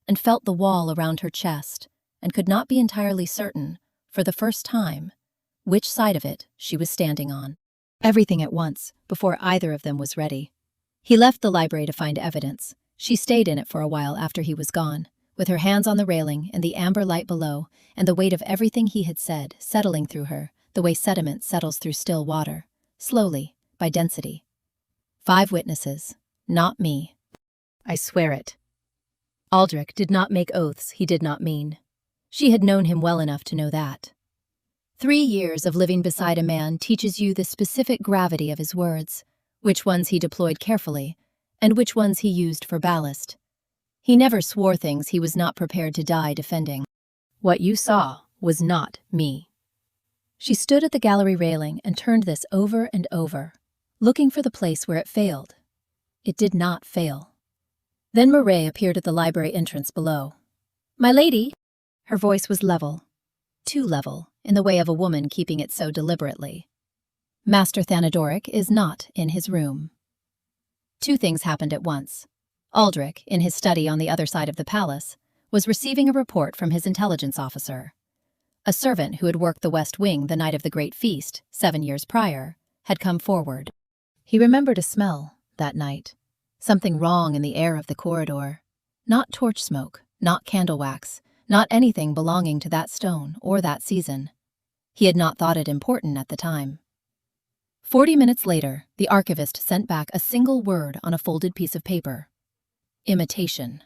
and felt the wall around her chest, and could not be entirely certain, for the first time, which side of it she was standing on. Everything at once, before either of them was ready. He left the library to find evidence. She stayed in it for a while after he was gone, with her hands on the railing and the amber light below, and the weight of everything he had said settling through her, the way sediment settles through still water, slowly, by density. 5 witnesses, not me. I swear it. Aldrich did not make oaths he did not mean. She had known him well enough to know that. 3 years of living beside a man teaches you the specific gravity of his words, which ones he deployed carefully, and which ones he used for ballast. He never swore things he was not prepared to die defending. What you saw was not me. She stood at the gallery railing and turned this over and over, looking for the place where it failed. It did not fail. Then Murray appeared at the library entrance below. My lady! Her voice was level. Too level, in the way of a woman keeping it so deliberately. Master Thanadoric is not in his room. 2 things happened at once. Aldrich, in his study on the other side of the palace, was receiving a report from his intelligence officer. A servant who had worked the West Wing the night of the Great Feast, 7 years prior, had come forward. He remembered a smell, that night. Something wrong in the air of the corridor. Not torch smoke, not candle wax, not anything belonging to that stone or that season. He had not thought it important at the time. 40 minutes later, the archivist sent back a single word on a folded piece of paper. Imitation.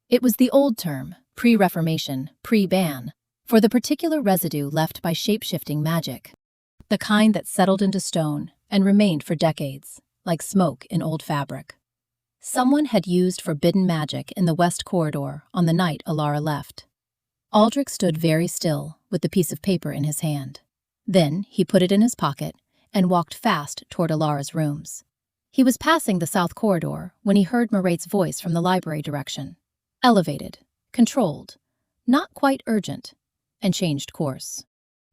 It was the old term, pre-Reformation, pre-ban, for the particular residue left by shape-shifting magic. The kind that settled into stone and remained for decades, like smoke in old fabric. Someone had used forbidden magic in the West Corridor on the night Alara left. Aldrich stood very still with the piece of paper in his hand. Then he put it in his pocket and walked fast toward Alara's rooms. He was passing the South Corridor when he heard Marate's voice from the library direction. Elevated, controlled, not quite urgent, and changed course.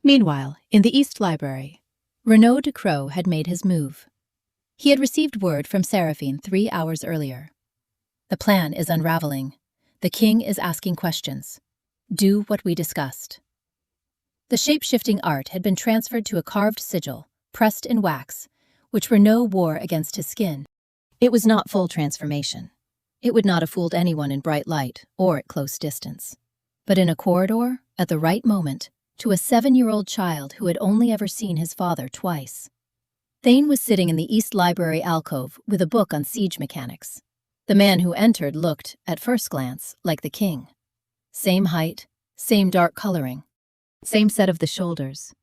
Meanwhile, in the East Library, Renaud Ducrot had made his move. He had received word from Seraphine 3 hours earlier. The plan is unraveling. The king is asking questions. Do what we discussed. The shape-shifting art had been transferred to a carved sigil, pressed in wax, which Renaud wore against his skin. It was not full transformation. It would not have fooled anyone in bright light or at close distance. But in a corridor, at the right moment, to a 7-year-old child who had only ever seen his father twice. Thane was sitting in the East Library alcove with a book on siege mechanics. The man who entered looked, at first glance, like the king. Same height, same dark coloring, same set of the shoulders.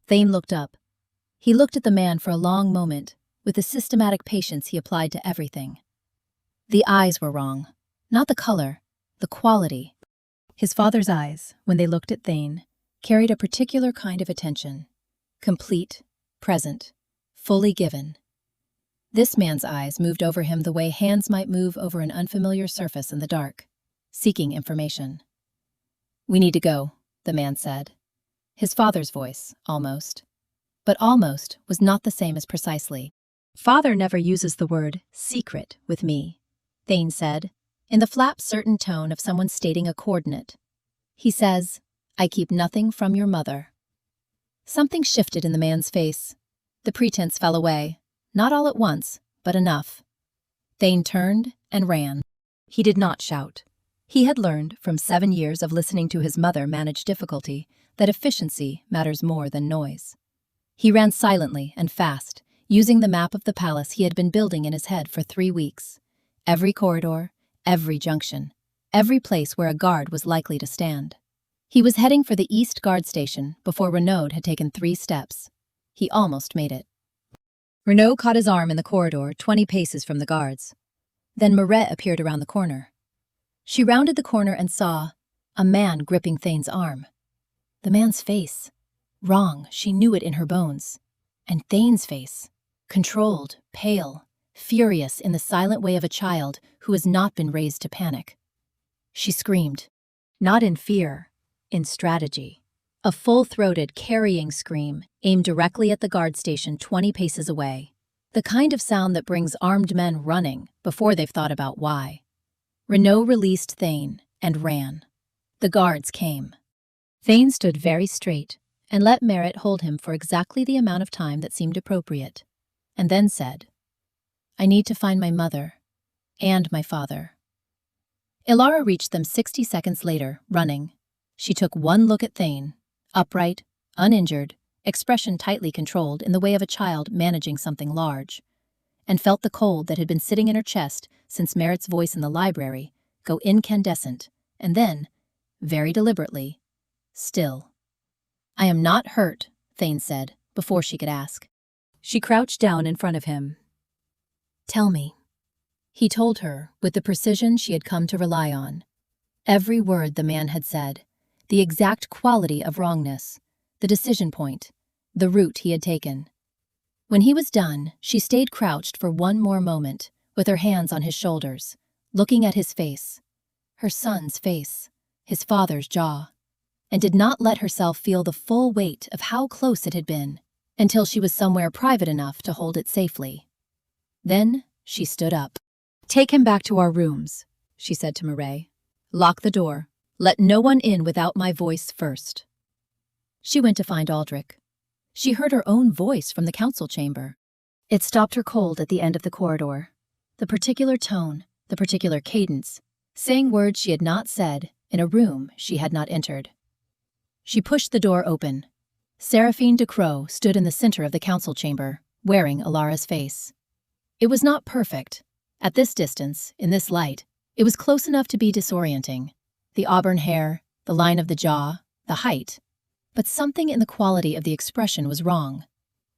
Thane looked up. He looked at the man for a long moment, with the systematic patience he applied to everything. The eyes were wrong. Not the color, the quality. His father's eyes, when they looked at Thane, carried a particular kind of attention. Complete, present, fully given. This man's eyes moved over him the way hands might move over an unfamiliar surface in the dark, seeking information. "We need to go," the man said. His father's voice, almost. But almost was not the same as precisely. "Father never uses the word secret with me," Thane said, in the flat, certain tone of someone stating a coordinate. "He says, I keep nothing from your mother." Something shifted in the man's face. The pretense fell away, not all at once, but enough. Thane turned and ran. He did not shout. He had learned from 7 years of listening to his mother manage difficulty that efficiency matters more than noise. He ran silently and fast, using the map of the palace he had been building in his head for 3 weeks. Every corridor, every junction, every place where a guard was likely to stand. He was heading for the East Guard Station before Renaud had taken 3 steps. He almost made it. Renaud caught his arm in the corridor 20 paces from the guards. Then Maret appeared around the corner. She rounded the corner and saw a man gripping Thane's arm. The man's face. Wrong, she knew it in her bones. And Thane's face. Controlled, pale, furious in the silent way of a child who has not been raised to panic. She screamed. Not in fear, in strategy. A full-throated, carrying scream aimed directly at the guard station 20 paces away. The kind of sound that brings armed men running before they've thought about why. Renaud released Thane and ran. The guards came. Thane stood very straight and let Maret hold him for exactly the amount of time that seemed appropriate, and then said, "I need to find my mother and my father." Ilara reached them 60 seconds later, running. She took one look at Thane, upright, uninjured, expression tightly controlled in the way of a child managing something large, and felt the cold that had been sitting in her chest since Maret's voice in the library go incandescent, and then, very deliberately, still. "I am not hurt," Thane said, before she could ask. She crouched down in front of him. "Tell me." He told her, with the precision she had come to rely on. Every word the man had said, the exact quality of wrongness, the decision point, the route he had taken. When he was done, she stayed crouched for one more moment, with her hands on his shoulders, looking at his face, her son's face, his father's jaw, and did not let herself feel the full weight of how close it had been, until she was somewhere private enough to hold it safely. Then she stood up. "Take him back to our rooms," she said to Maret. "Lock the door. Let no one in without my voice first." She went to find Aldrich. She heard her own voice from the council chamber. It stopped her cold at the end of the corridor. The particular tone, the particular cadence, saying words she had not said in a room she had not entered. She pushed the door open. Seraphine de Croix stood in the center of the council chamber, wearing Ilara's face. It was not perfect. At this distance, in this light, it was close enough to be disorienting. The auburn hair, the line of the jaw, the height. But something in the quality of the expression was wrong.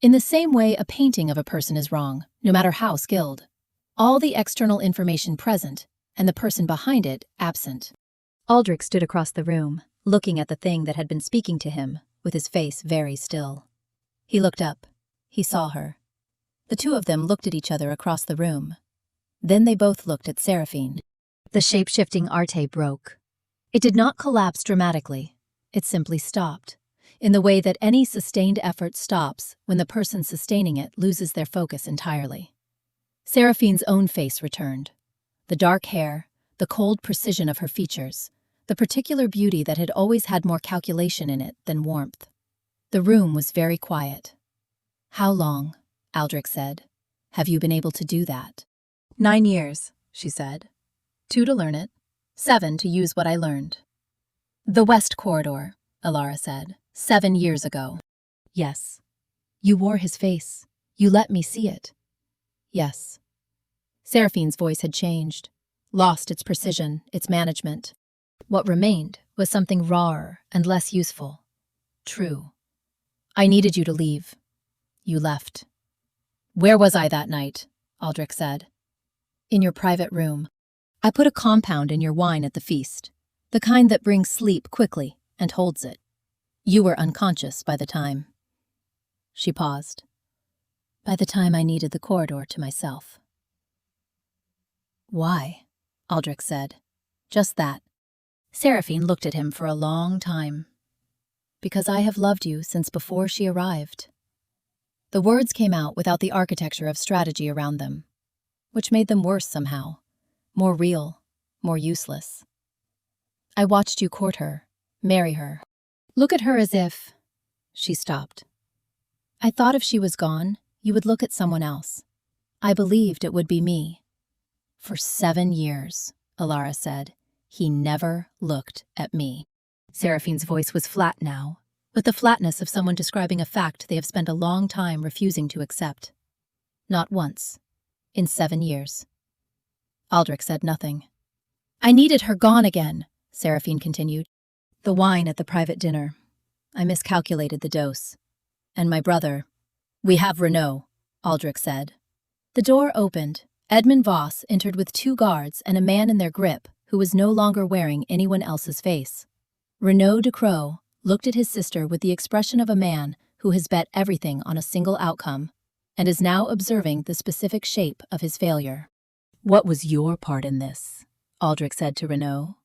In the same way a painting of a person is wrong, no matter how skilled. All the external information present, and the person behind it absent. Aldrich stood across the room, looking at the thing that had been speaking to him, with his face very still. He looked up. He saw her. The two of them looked at each other across the room. Then they both looked at Seraphine. The shape-shifting arte broke. It did not collapse dramatically. It simply stopped, in the way that any sustained effort stops when the person sustaining it loses their focus entirely. Seraphine's own face returned. The dark hair, the cold precision of her features, the particular beauty that had always had more calculation in it than warmth. The room was very quiet. "How long," Aldrich said, "have you been able to do that?" 9 years, she said. 2 to learn it, 7 to use what I learned. The West Corridor, Ilara said, 7 years ago. Yes. You wore his face. You let me see it. Yes. Seraphine's voice had changed, lost its precision, its management. What remained was something rawer and less useful. True. I needed you to leave. You left. Where was I that night? Aldrich said. In your private room. I put a compound in your wine at the feast, the kind that brings sleep quickly and holds it. You were unconscious by the time. She paused. By the time I needed the corridor to myself. Why? Aldrich said. Just that. Seraphine looked at him for a long time. Because I have loved you since before she arrived. The words came out without the architecture of strategy around them, which made them worse somehow, more real, more useless. I watched you court her, marry her. Look at her as if... She stopped. I thought if she was gone, you would look at someone else. I believed it would be me. For 7 years, Alara said, he never looked at me. Seraphine's voice was flat now, with the flatness of someone describing a fact they have spent a long time refusing to accept. Not once. In 7 years. Aldrich said nothing. I needed her gone again, Seraphine continued. The wine at the private dinner. I miscalculated the dose. And my brother. We have Renaud, Aldrich said. The door opened. Edmund Voss entered with 2 guards and a man in their grip who was no longer wearing anyone else's face. Renaud de Croix looked at his sister with the expression of a man who has bet everything on a single outcome and is now observing the specific shape of his failure. What was your part in this? Aldrich said to Renaud.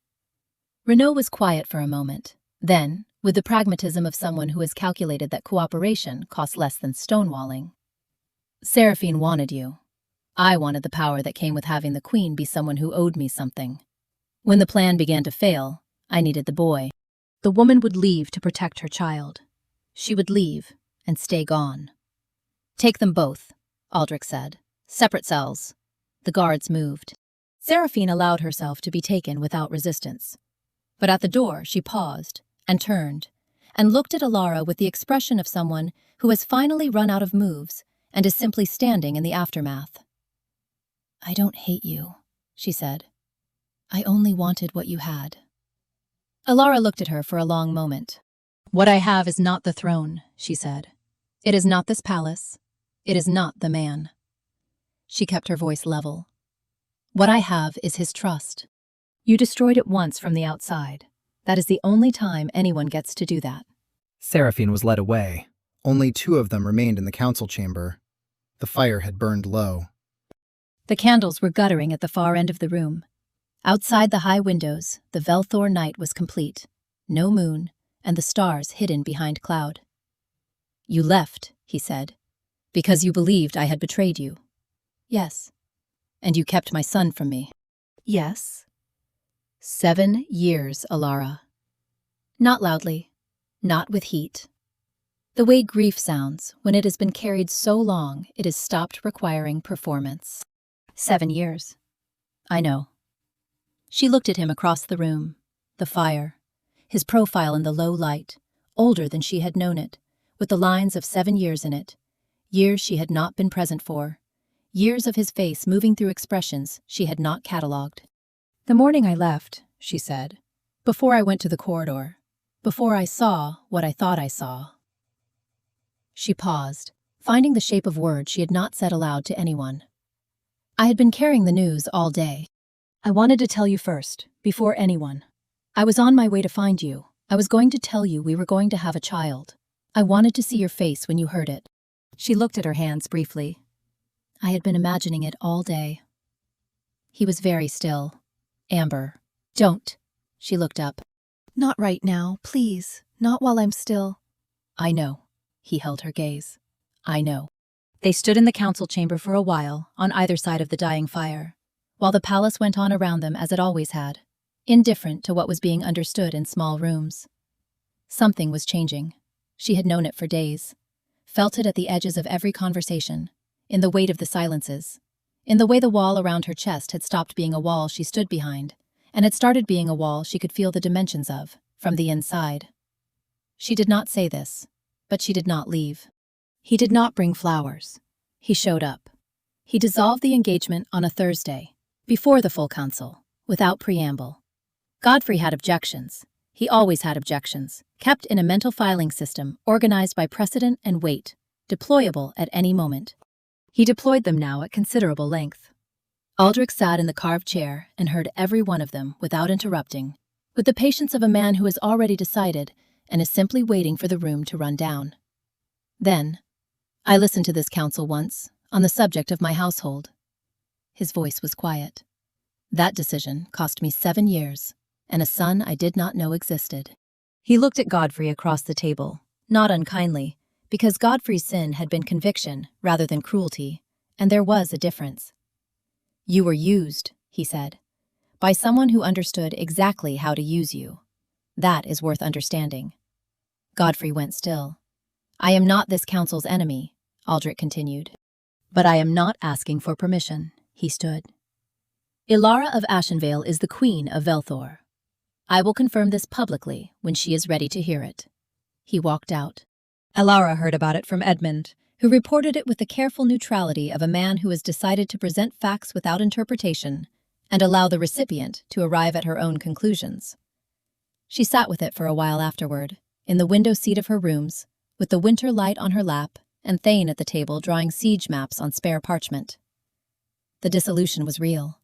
Renaud was quiet for a moment. Then, with the pragmatism of someone who has calculated that cooperation costs less than stonewalling. Seraphine wanted you. I wanted the power that came with having the queen be someone who owed me something. When the plan began to fail, I needed the boy. The woman would leave to protect her child. She would leave and stay gone. Take them both, Aldrich said. Separate cells. The guards moved. Seraphine allowed herself to be taken without resistance. But at the door she paused and turned and looked at Alara with the expression of someone who has finally run out of moves and is simply standing in the aftermath. I don't hate you, she said. I only wanted what you had. Alara looked at her for a long moment. What I have is not the throne, she said. It is not this palace. It is not the man. She kept her voice level. What I have is his trust. You destroyed it once from the outside. That is the only time anyone gets to do that. Seraphine was led away. Only 2 of them remained in the council chamber. The fire had burned low. The candles were guttering at the far end of the room. Outside the high windows, the Velthor night was complete. No moon, and the stars hidden behind cloud. You left, he said, because you believed I had betrayed you. Yes. And you kept my son from me. Yes. 7 years, Alara. Not loudly, not with heat. The way grief sounds when it has been carried so long it has stopped requiring performance. 7 years. I know. She looked at him across the room. The fire. His profile in the low light, older than she had known it, with the lines of 7 years in it. Years she had not been present for. Years of his face moving through expressions she had not catalogued. The morning I left, she said, before I went to the corridor, before I saw what I thought I saw. She paused, finding the shape of words she had not said aloud to anyone. I had been carrying the news all day. I wanted to tell you first, before anyone. I was on my way to find you. I was going to tell you we were going to have a child. I wanted to see your face when you heard it. She looked at her hands briefly. I had been imagining it all day. He was very still. Amber. Don't. She looked up. Not right now, please. Not while I'm still. I know. He held her gaze. I know. They stood in the council chamber for a while, on either side of the dying fire, while the palace went on around them as it always had, indifferent to what was being understood in small rooms. Something was changing. She had known it for days, felt it at the edges of every conversation, in the weight of the silences, in the way the wall around her chest had stopped being a wall she stood behind, and had started being a wall she could feel the dimensions of, from the inside. She did not say this, but she did not leave. He did not bring flowers. He showed up. He dissolved the engagement on a Thursday, before the full council, without preamble. Godfrey had objections. He always had objections, kept in a mental filing system organized by precedent and weight, deployable at any moment. He deployed them now at considerable length. Aldrich sat in the carved chair and heard every one of them without interrupting, with the patience of a man who has already decided and is simply waiting for the room to run down. Then, I listened to this counsel once, on the subject of my household. His voice was quiet. That decision cost me 7 years, and a son I did not know existed. He looked at Godfrey across the table, not unkindly, because Godfrey's sin had been conviction rather than cruelty, and there was a difference. You were used, he said, by someone who understood exactly how to use you. That is worth understanding. Godfrey went still. I am not this council's enemy, Aldrich continued. But I am not asking for permission, he stood. Ilara of Ashenvale is the queen of Velthor. I will confirm this publicly when she is ready to hear it. He walked out. Ilara heard about it from Edmund, who reported it with the careful neutrality of a man who has decided to present facts without interpretation and allow the recipient to arrive at her own conclusions. She sat with it for a while afterward, in the window seat of her rooms, with the winter light on her lap and Thane at the table drawing siege maps on spare parchment. The dissolution was real.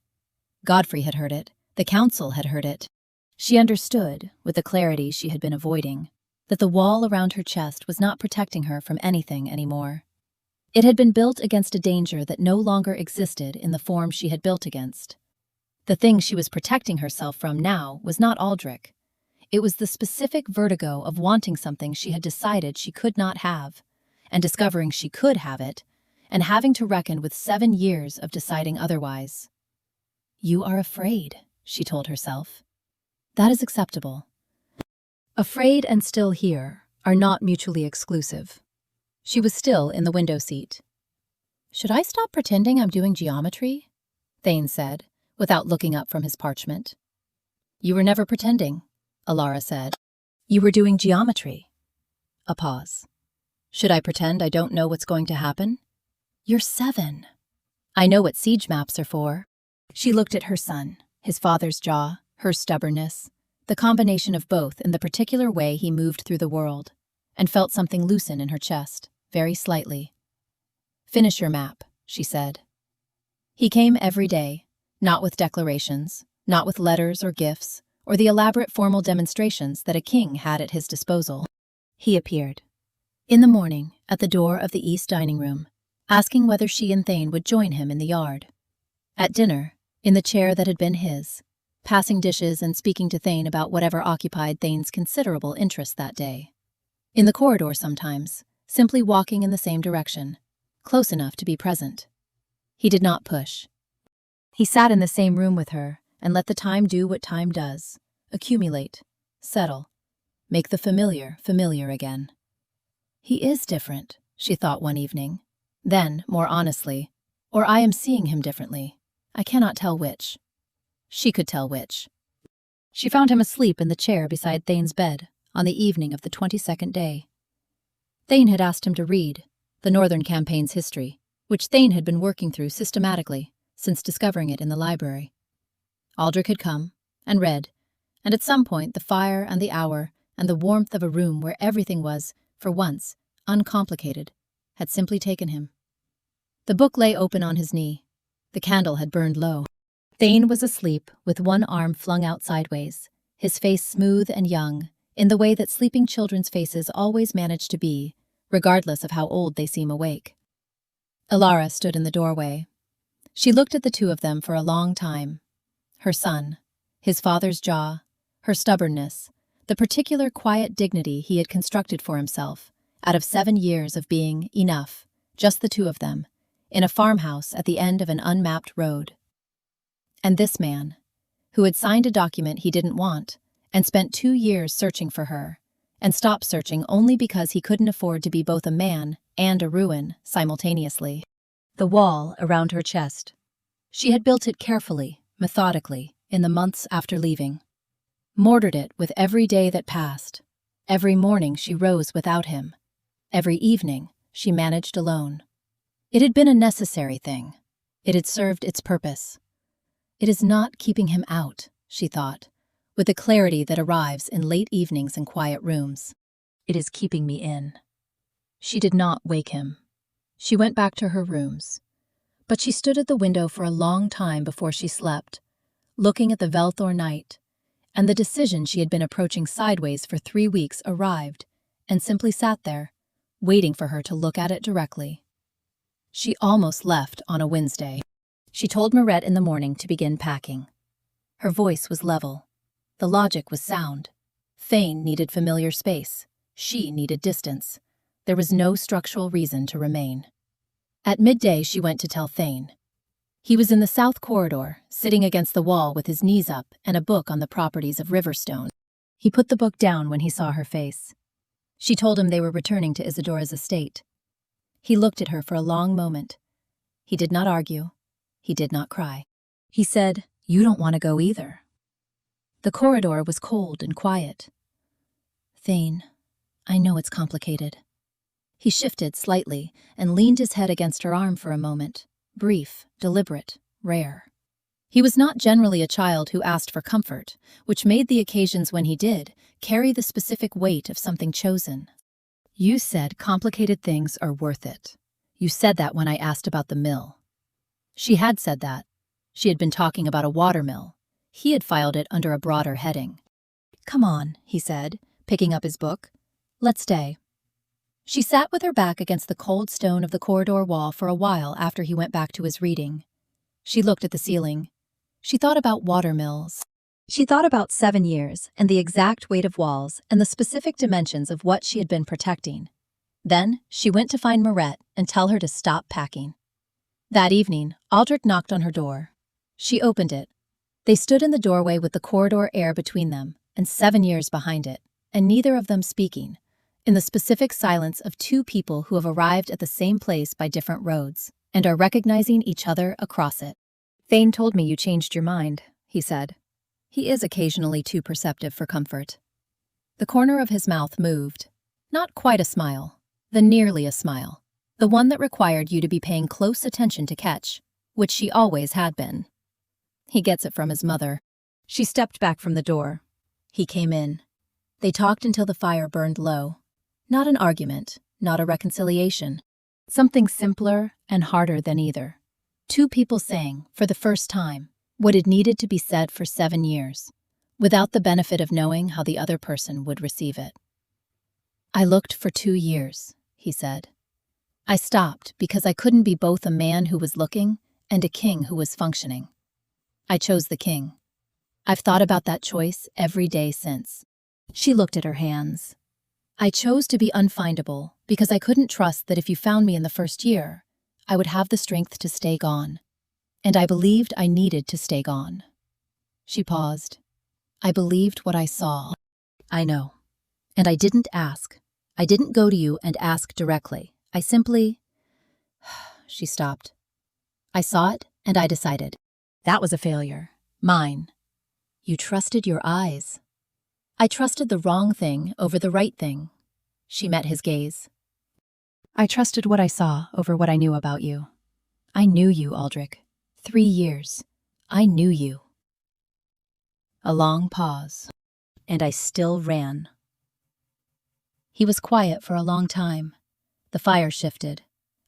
Godfrey had heard it. The council had heard it. She understood, with the clarity she had been avoiding, that the wall around her chest was not protecting her from anything anymore. It had been built against a danger that no longer existed in the form she had built against. The thing she was protecting herself from now was not Aldrich. It was the specific vertigo of wanting something she had decided she could not have, and discovering she could have it, and having to reckon with 7 years of deciding otherwise. You are afraid, she told herself. That is acceptable. Afraid and still here are not mutually exclusive. She was still in the window seat. Should I stop pretending I'm doing geometry? Thane said, without looking up from his parchment. You were never pretending, Ilara said. You were doing geometry. A pause. Should I pretend I don't know what's going to happen? You're 7. I know what siege maps are for. She looked at her son, his father's jaw, her stubbornness, the combination of both in the particular way he moved through the world, and felt something loosen in her chest, very slightly. Finish your map, she said. He came every day, not with declarations, not with letters or gifts, or the elaborate formal demonstrations that a king had at his disposal. He appeared. In the morning, at the door of the east dining room, asking whether she and Thane would join him in the yard. At dinner, in the chair that had been his, passing dishes and speaking to Thane about whatever occupied Thane's considerable interest that day. In the corridor sometimes, simply walking in the same direction, close enough to be present. He did not push. He sat in the same room with her and let the time do what time does, accumulate, settle, make the familiar familiar again. He is different, she thought one evening. Then, more honestly, or I am seeing him differently. I cannot tell which. She could tell which. She found him asleep in the chair beside Thane's bed on the evening of the 22nd day. Thane had asked him to read the Northern Campaign's history, which Thane had been working through systematically since discovering it in the library. Aldrich had come and read, and at some point the fire and the hour and the warmth of a room where everything was, for once, uncomplicated, had simply taken him. The book lay open on his knee. The candle had burned low. Thane was asleep with one arm flung out sideways, his face smooth and young, in the way that sleeping children's faces always manage to be, regardless of how old they seem awake. Ilara stood in the doorway. She looked at the two of them for a long time. Her son, his father's jaw, her stubbornness, the particular quiet dignity he had constructed for himself, out of 7 years of being enough, just the two of them, in a farmhouse at the end of an unmapped road. And this man, who had signed a document he didn't want, and spent 2 years searching for her, and stopped searching only because he couldn't afford to be both a man and a ruin simultaneously. The wall around her chest. She had built it carefully, methodically, in the months after leaving. Mortared it with every day that passed. Every morning she rose without him. Every evening she managed alone. It had been a necessary thing. It had served its purpose. It is not keeping him out, she thought, with the clarity that arrives in late evenings and quiet rooms. It is keeping me in. She did not wake him. She went back to her rooms. But she stood at the window for a long time before she slept, looking at the Velthor night, and the decision she had been approaching sideways for 3 weeks arrived and simply sat there, waiting for her to look at it directly. She almost left on a Wednesday. She told Mirette in the morning to begin packing. Her voice was level. The logic was sound. Thane needed familiar space. She needed distance. There was no structural reason to remain. At midday, she went to tell Thane. He was in the south corridor, sitting against the wall with his knees up and a book on the properties of Riverstone. He put the book down when he saw her face. She told him they were returning to Isadora's estate. He looked at her for a long moment. He did not argue. He did not cry. He said, "You don't want to go either." The corridor was cold and quiet. "Thane, I know it's complicated." He shifted slightly and leaned his head against her arm for a moment, brief, deliberate, rare. He was not generally a child who asked for comfort, which made the occasions when he did carry the specific weight of something chosen. "You said complicated things are worth it. You said that when I asked about the mill." She had said that. She had been talking about a watermill. He had filed it under a broader heading. "Come on," he said, picking up his book. "Let's stay." She sat with her back against the cold stone of the corridor wall for a while after he went back to his reading. She looked at the ceiling. She thought about watermills. She thought about 7 years and the exact weight of walls and the specific dimensions of what she had been protecting. Then she went to find Mirette and tell her to stop packing. That evening, Aldrich knocked on her door. She opened it. They stood in the doorway with the corridor air between them and 7 years behind it, and neither of them speaking, in the specific silence of 2 people who have arrived at the same place by different roads and are recognizing each other across it. "Thane told me you changed your mind," he said. He is occasionally too perceptive for comfort. The corner of his mouth moved. Not quite a smile, the nearly a smile, the one that required you to be paying close attention to catch, which she always had been. He gets it from his mother. She stepped back from the door. He came in. They talked until the fire burned low. Not an argument, not a reconciliation. Something simpler and harder than either. 2 people saying, for the first time, what had needed to be said for 7 years, without the benefit of knowing how the other person would receive it. "I looked for 2 years," he said. "I stopped because I couldn't be both a man who was looking and a king who was functioning. I chose the king. I've thought about that choice every day since." She looked at her hands. "I chose to be unfindable because I couldn't trust that if you found me in the first year, I would have the strength to stay gone. And I believed I needed to stay gone." She paused. "I believed what I saw." "I know. And I didn't ask. I didn't go to you and ask directly. I simply..." She stopped. "I saw it and I decided. That was a failure. Mine. You trusted your eyes." "I trusted the wrong thing over the right thing." She met his gaze. "I trusted what I saw over what I knew about you. I knew you, Aldrich. 3 years. I knew you." A long pause. "And I still ran." He was quiet for a long time. The fire shifted.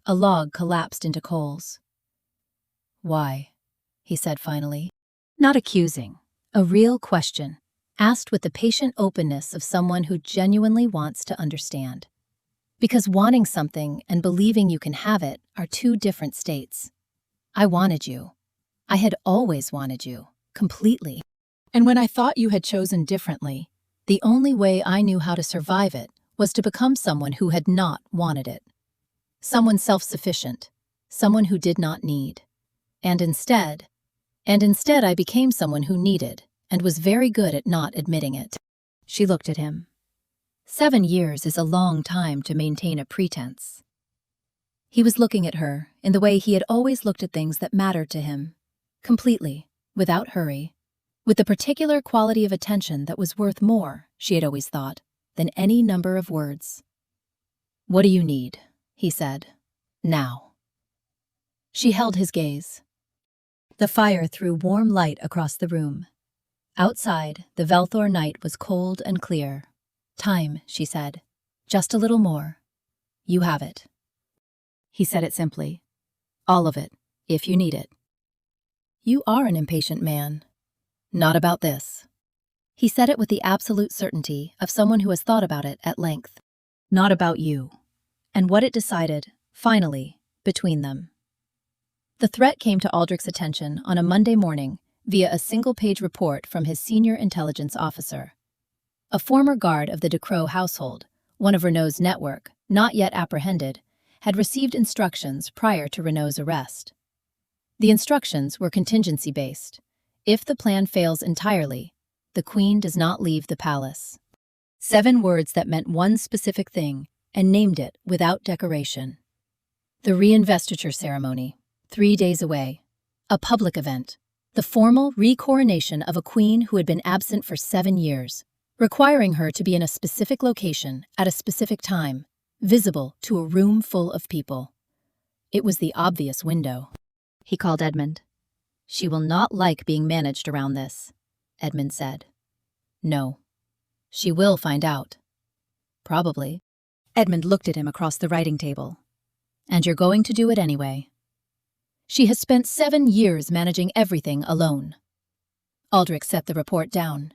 A log collapsed into coals. "Why?" he said finally. Not accusing. A real question, asked with the patient openness of someone who genuinely wants to understand. Because wanting something and believing you can have it are 2 different states. I wanted you. I had always wanted you, completely. And when I thought you had chosen differently, the only way I knew how to survive it was to become someone who had not wanted it. Someone self-sufficient, someone who did not need. And instead I became someone who needed and was very good at not admitting it." She looked at him. 7 years is a long time to maintain a pretense. He was looking at her in the way he had always looked at things that mattered to him, completely, without hurry, with the particular quality of attention that was worth more, she had always thought, than any number of words. "What do you need?" he said. "Now." She held his gaze. The fire threw warm light across the room. Outside, the Velthor night was cold and clear. "Time," she said. "Just a little more. You have it." He said it simply. "All of it, if you need it." "You are an impatient man." "Not about this." He said it with the absolute certainty of someone who has thought about it at length. "Not about you." And what it decided, finally, between them. The threat came to Aldrich's attention on a Monday morning via a single-page report from his senior intelligence officer. A former guard of the Ducrot household, one of Renault's network, not yet apprehended, had received instructions prior to Renault's arrest. The instructions were contingency-based. If the plan fails entirely, the Queen does not leave the palace. 7 words that meant one specific thing and named it without decoration. The reinvestiture ceremony, 3 days away. A public event. The formal re-coronation of a queen who had been absent for 7 years, requiring her to be in a specific location at a specific time, visible to a room full of people. It was the obvious window. He called Edmund. "She will not like being managed around this," Edmund said. "No. She will find out." "Probably." Edmund looked at him across the writing table. "And you're going to do it anyway." "She has spent 7 years managing everything alone." Aldrich set the report down.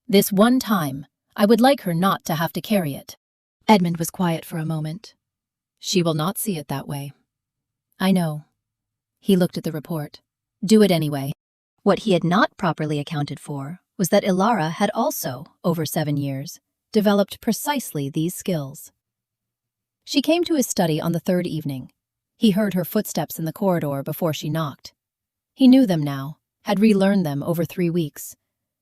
"This one time, I would like her not to have to carry it." Edmund was quiet for a moment. "She will not see it that way." "I know." He looked at the report. "Do it anyway." What he had not properly accounted for was that Ilara had also, over 7 years, developed precisely these skills. She came to his study on the 3rd evening. He heard her footsteps in the corridor before she knocked. He knew them now, had relearned them over 3 weeks,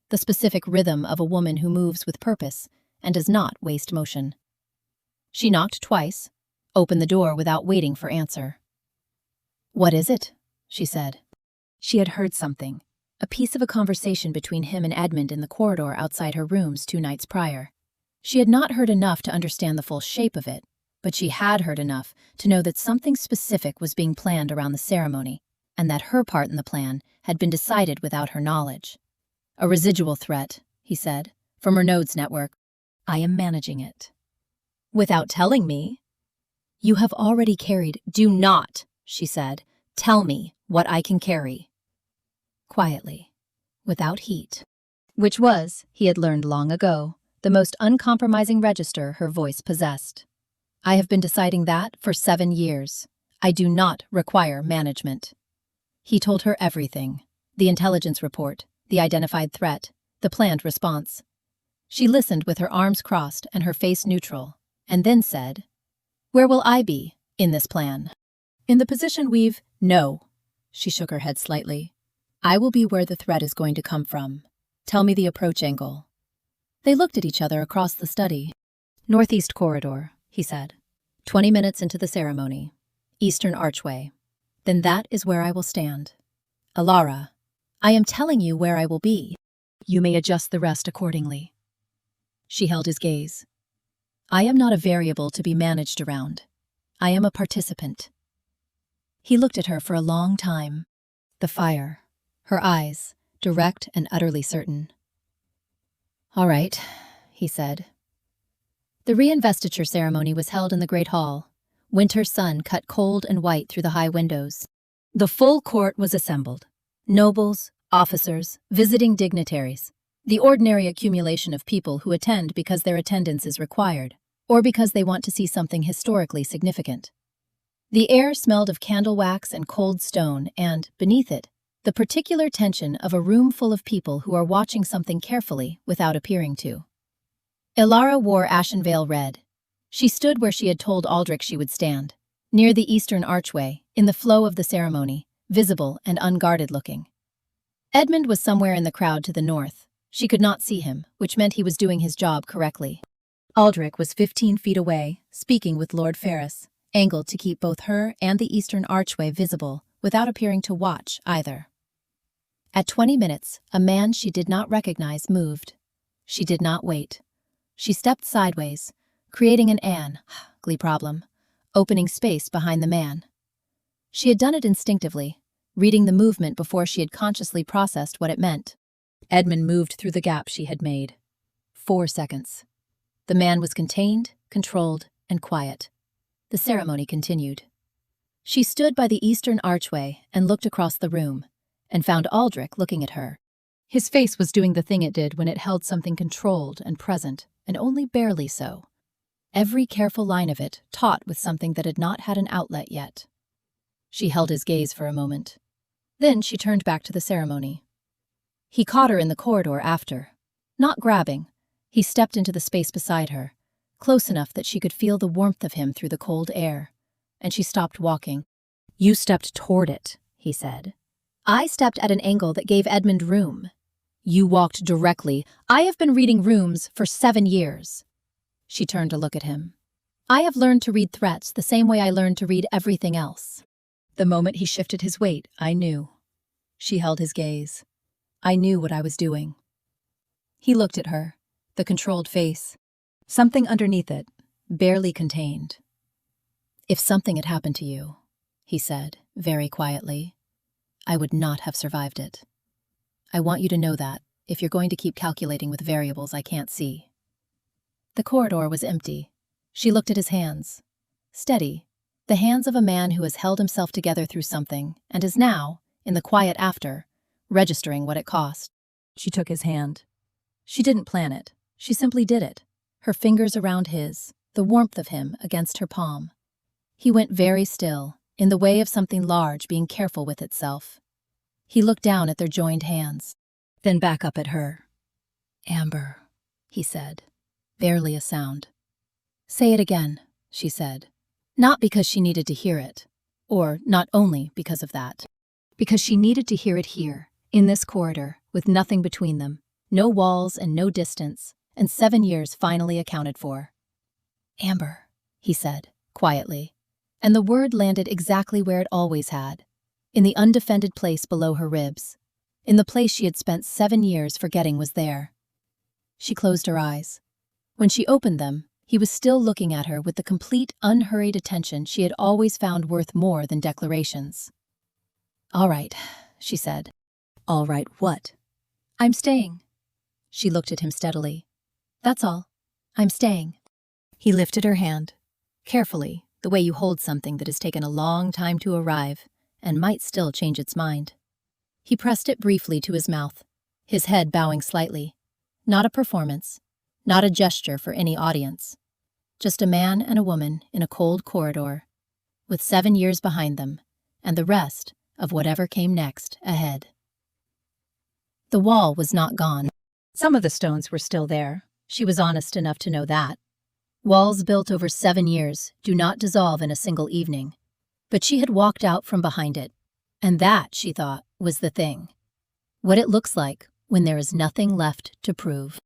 the specific rhythm of a woman who moves with purpose and does not waste motion. She knocked twice, opened the door without waiting for answer. "What is it?" she said. She had heard something, a piece of a conversation between him and Edmund in the corridor outside her rooms 2 nights prior. She had not heard enough to understand the full shape of it, but she had heard enough to know that something specific was being planned around the ceremony, and that her part in the plan had been decided without her knowledge. "A residual threat," he said, "from Renault's network. I am managing it." "Without telling me?" "You have already carried—" "Do not," she said, "tell me what I can carry." Quietly, without heat. Which was, he had learned long ago, the most uncompromising register her voice possessed. "I have been deciding that for 7 years. I do not require management." He told her everything. The intelligence report, the identified threat, the planned response. She listened with her arms crossed and her face neutral, and then said, "Where will I be in this plan?" "In the position we've—" "No." She shook her head slightly. "I will be where the threat is going to come from. Tell me the approach angle." They looked at each other across the study. "Northeast corridor," he said. 20 minutes into the ceremony. Eastern archway. Then that is where I will stand. Ilara, I am telling you where I will be. You may adjust the rest accordingly." She held his gaze. "I am not a variable to be managed around. I am a participant." He looked at her for a long time. The fire. Her eyes, direct and utterly certain. "All right," he said. The reinvestiture ceremony was held in the Great Hall. Winter sun cut cold and white through the high windows. The full court was assembled. Nobles, officers, visiting dignitaries. The ordinary accumulation of people who attend because their attendance is required, or because they want to see something historically significant. The air smelled of candle wax and cold stone and, beneath it, the particular tension of a room full of people who are watching something carefully without appearing to. Ilara wore Ashenvale red. She stood where she had told Aldrich she would stand, near the eastern archway, in the flow of the ceremony, visible and unguarded looking. Edmund was somewhere in the crowd to the north. She could not see him, which meant he was doing his job correctly. Aldrich was 15 feet away, speaking with Lord Ferris, angled to keep both her and the eastern archway visible, without appearing to watch either. At 20 minutes, a man she did not recognize moved. She did not wait. She stepped sideways, creating an ugly problem, opening space behind the man. She had done it instinctively, reading the movement before she had consciously processed what it meant. Edmund moved through the gap she had made. 4 seconds. The man was contained, controlled, and quiet. The ceremony continued. She stood by the eastern archway and looked across the room, and found Aldrich looking at her. His face was doing the thing it did when it held something controlled and present, and only barely so. Every careful line of it taut with something that had not had an outlet yet. She held his gaze for a moment. Then she turned back to the ceremony. He caught her in the corridor after. Not grabbing, he stepped into the space beside her, close enough that she could feel the warmth of him through the cold air, and she stopped walking. "You stepped toward it," he said. "I stepped at an angle that gave Edmund room. You walked directly. I have been reading rooms for 7 years." She turned to look at him. "I have learned to read threats the same way I learned to read everything else." The moment he shifted his weight, I knew. She held his gaze. I knew what I was doing. He looked at her, the controlled face. Something underneath it, barely contained. "If something had happened to you," he said, very quietly, "I would not have survived it. I want you to know that, if you're going to keep calculating with variables I can't see." The corridor was empty. She looked at his hands. Steady, the hands of a man who has held himself together through something and is now, in the quiet after, registering what it cost. She took his hand. She didn't plan it. She simply did it. Her fingers around his, the warmth of him against her palm. He went very still, in the way of something large being careful with itself. He looked down at their joined hands, then back up at her. "Amber," he said, barely a sound. "Say it again," she said. Not because she needed to hear it, or not only because of that. Because she needed to hear it here, in this corridor, with nothing between them, no walls and no distance, and 7 years finally accounted for. "Amber," he said, quietly, and the word landed exactly where it always had, in the undefended place below her ribs, in the place she had spent 7 years forgetting was there. She closed her eyes. When she opened them, he was still looking at her with the complete, unhurried attention she had always found worth more than declarations. "All right," she said. "All right, what?" "I'm staying." She looked at him steadily. "That's all. I'm staying." He lifted her hand, carefully, the way you hold something that has taken a long time to arrive and might still change its mind. He pressed it briefly to his mouth, his head bowing slightly. Not a performance, not a gesture for any audience. Just a man and a woman in a cold corridor, with 7 years behind them, and the rest of whatever came next ahead. The wall was not gone. Some of the stones were still there. She was honest enough to know that. Walls built over 7 years do not dissolve in a single evening. But she had walked out from behind it, and that, she thought, was the thing. What it looks like when there is nothing left to prove.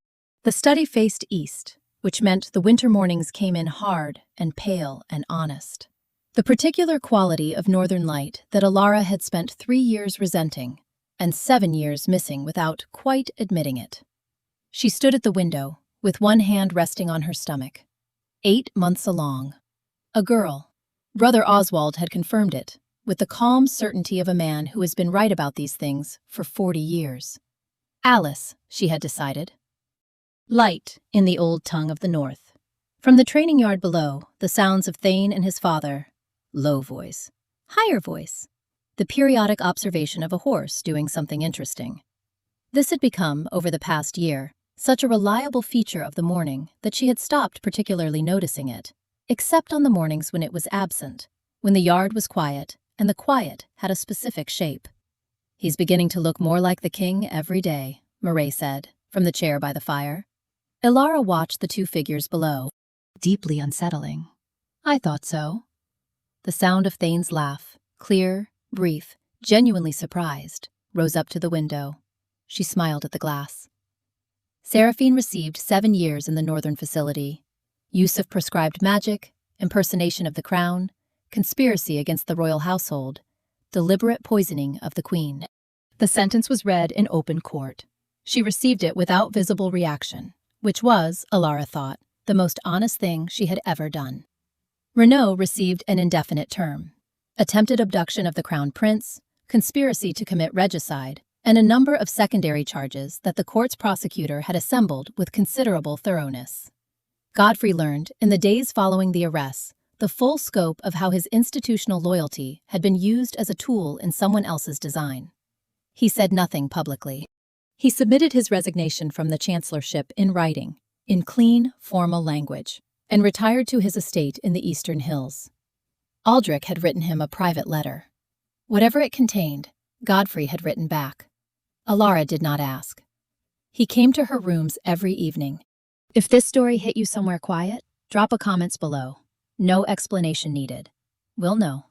The study faced east, which meant the winter mornings came in hard and pale and honest. The particular quality of northern light that Alara had spent 3 years resenting, and 7 years missing without quite admitting it. She stood at the window, with one hand resting on her stomach. 8 months along. A girl. Brother Oswald had confirmed it, with the calm certainty of a man who has been right about these things for 40 years. Alice, she had decided. Light in the old tongue of the north. From the training yard below, the sounds of Thane and his father. Low voice. Higher voice. The periodic observation of a horse doing something interesting. This had become, over the past year, such a reliable feature of the morning that she had stopped particularly noticing it, except on the mornings when it was absent, when the yard was quiet, and the quiet had a specific shape. "He's beginning to look more like the king every day," Murray said, from the chair by the fire. Ilara watched the 2 figures below. "Deeply unsettling." "I thought so." The sound of Thane's laugh, clear, brief, genuinely surprised, rose up to the window. She smiled at the glass. Seraphine received 7 years in the northern facility. Use of prescribed magic, impersonation of the crown, conspiracy against the royal household, deliberate poisoning of the queen. The sentence was read in open court. She received it without visible reaction, which was, Alara thought, the most honest thing she had ever done. Renaud received an indefinite term. Attempted abduction of the crown prince, conspiracy to commit regicide, and a number of secondary charges that the court's prosecutor had assembled with considerable thoroughness. Godfrey learned, in the days following the arrests, the full scope of how his institutional loyalty had been used as a tool in someone else's design. He said nothing publicly. He submitted his resignation from the chancellorship in writing, in clean, formal language, and retired to his estate in the Eastern Hills. Aldrich had written him a private letter. Whatever it contained, Godfrey had written back. Alara did not ask. He came to her rooms every evening. If this story hit you somewhere quiet, drop a comments below. No explanation needed. We'll know.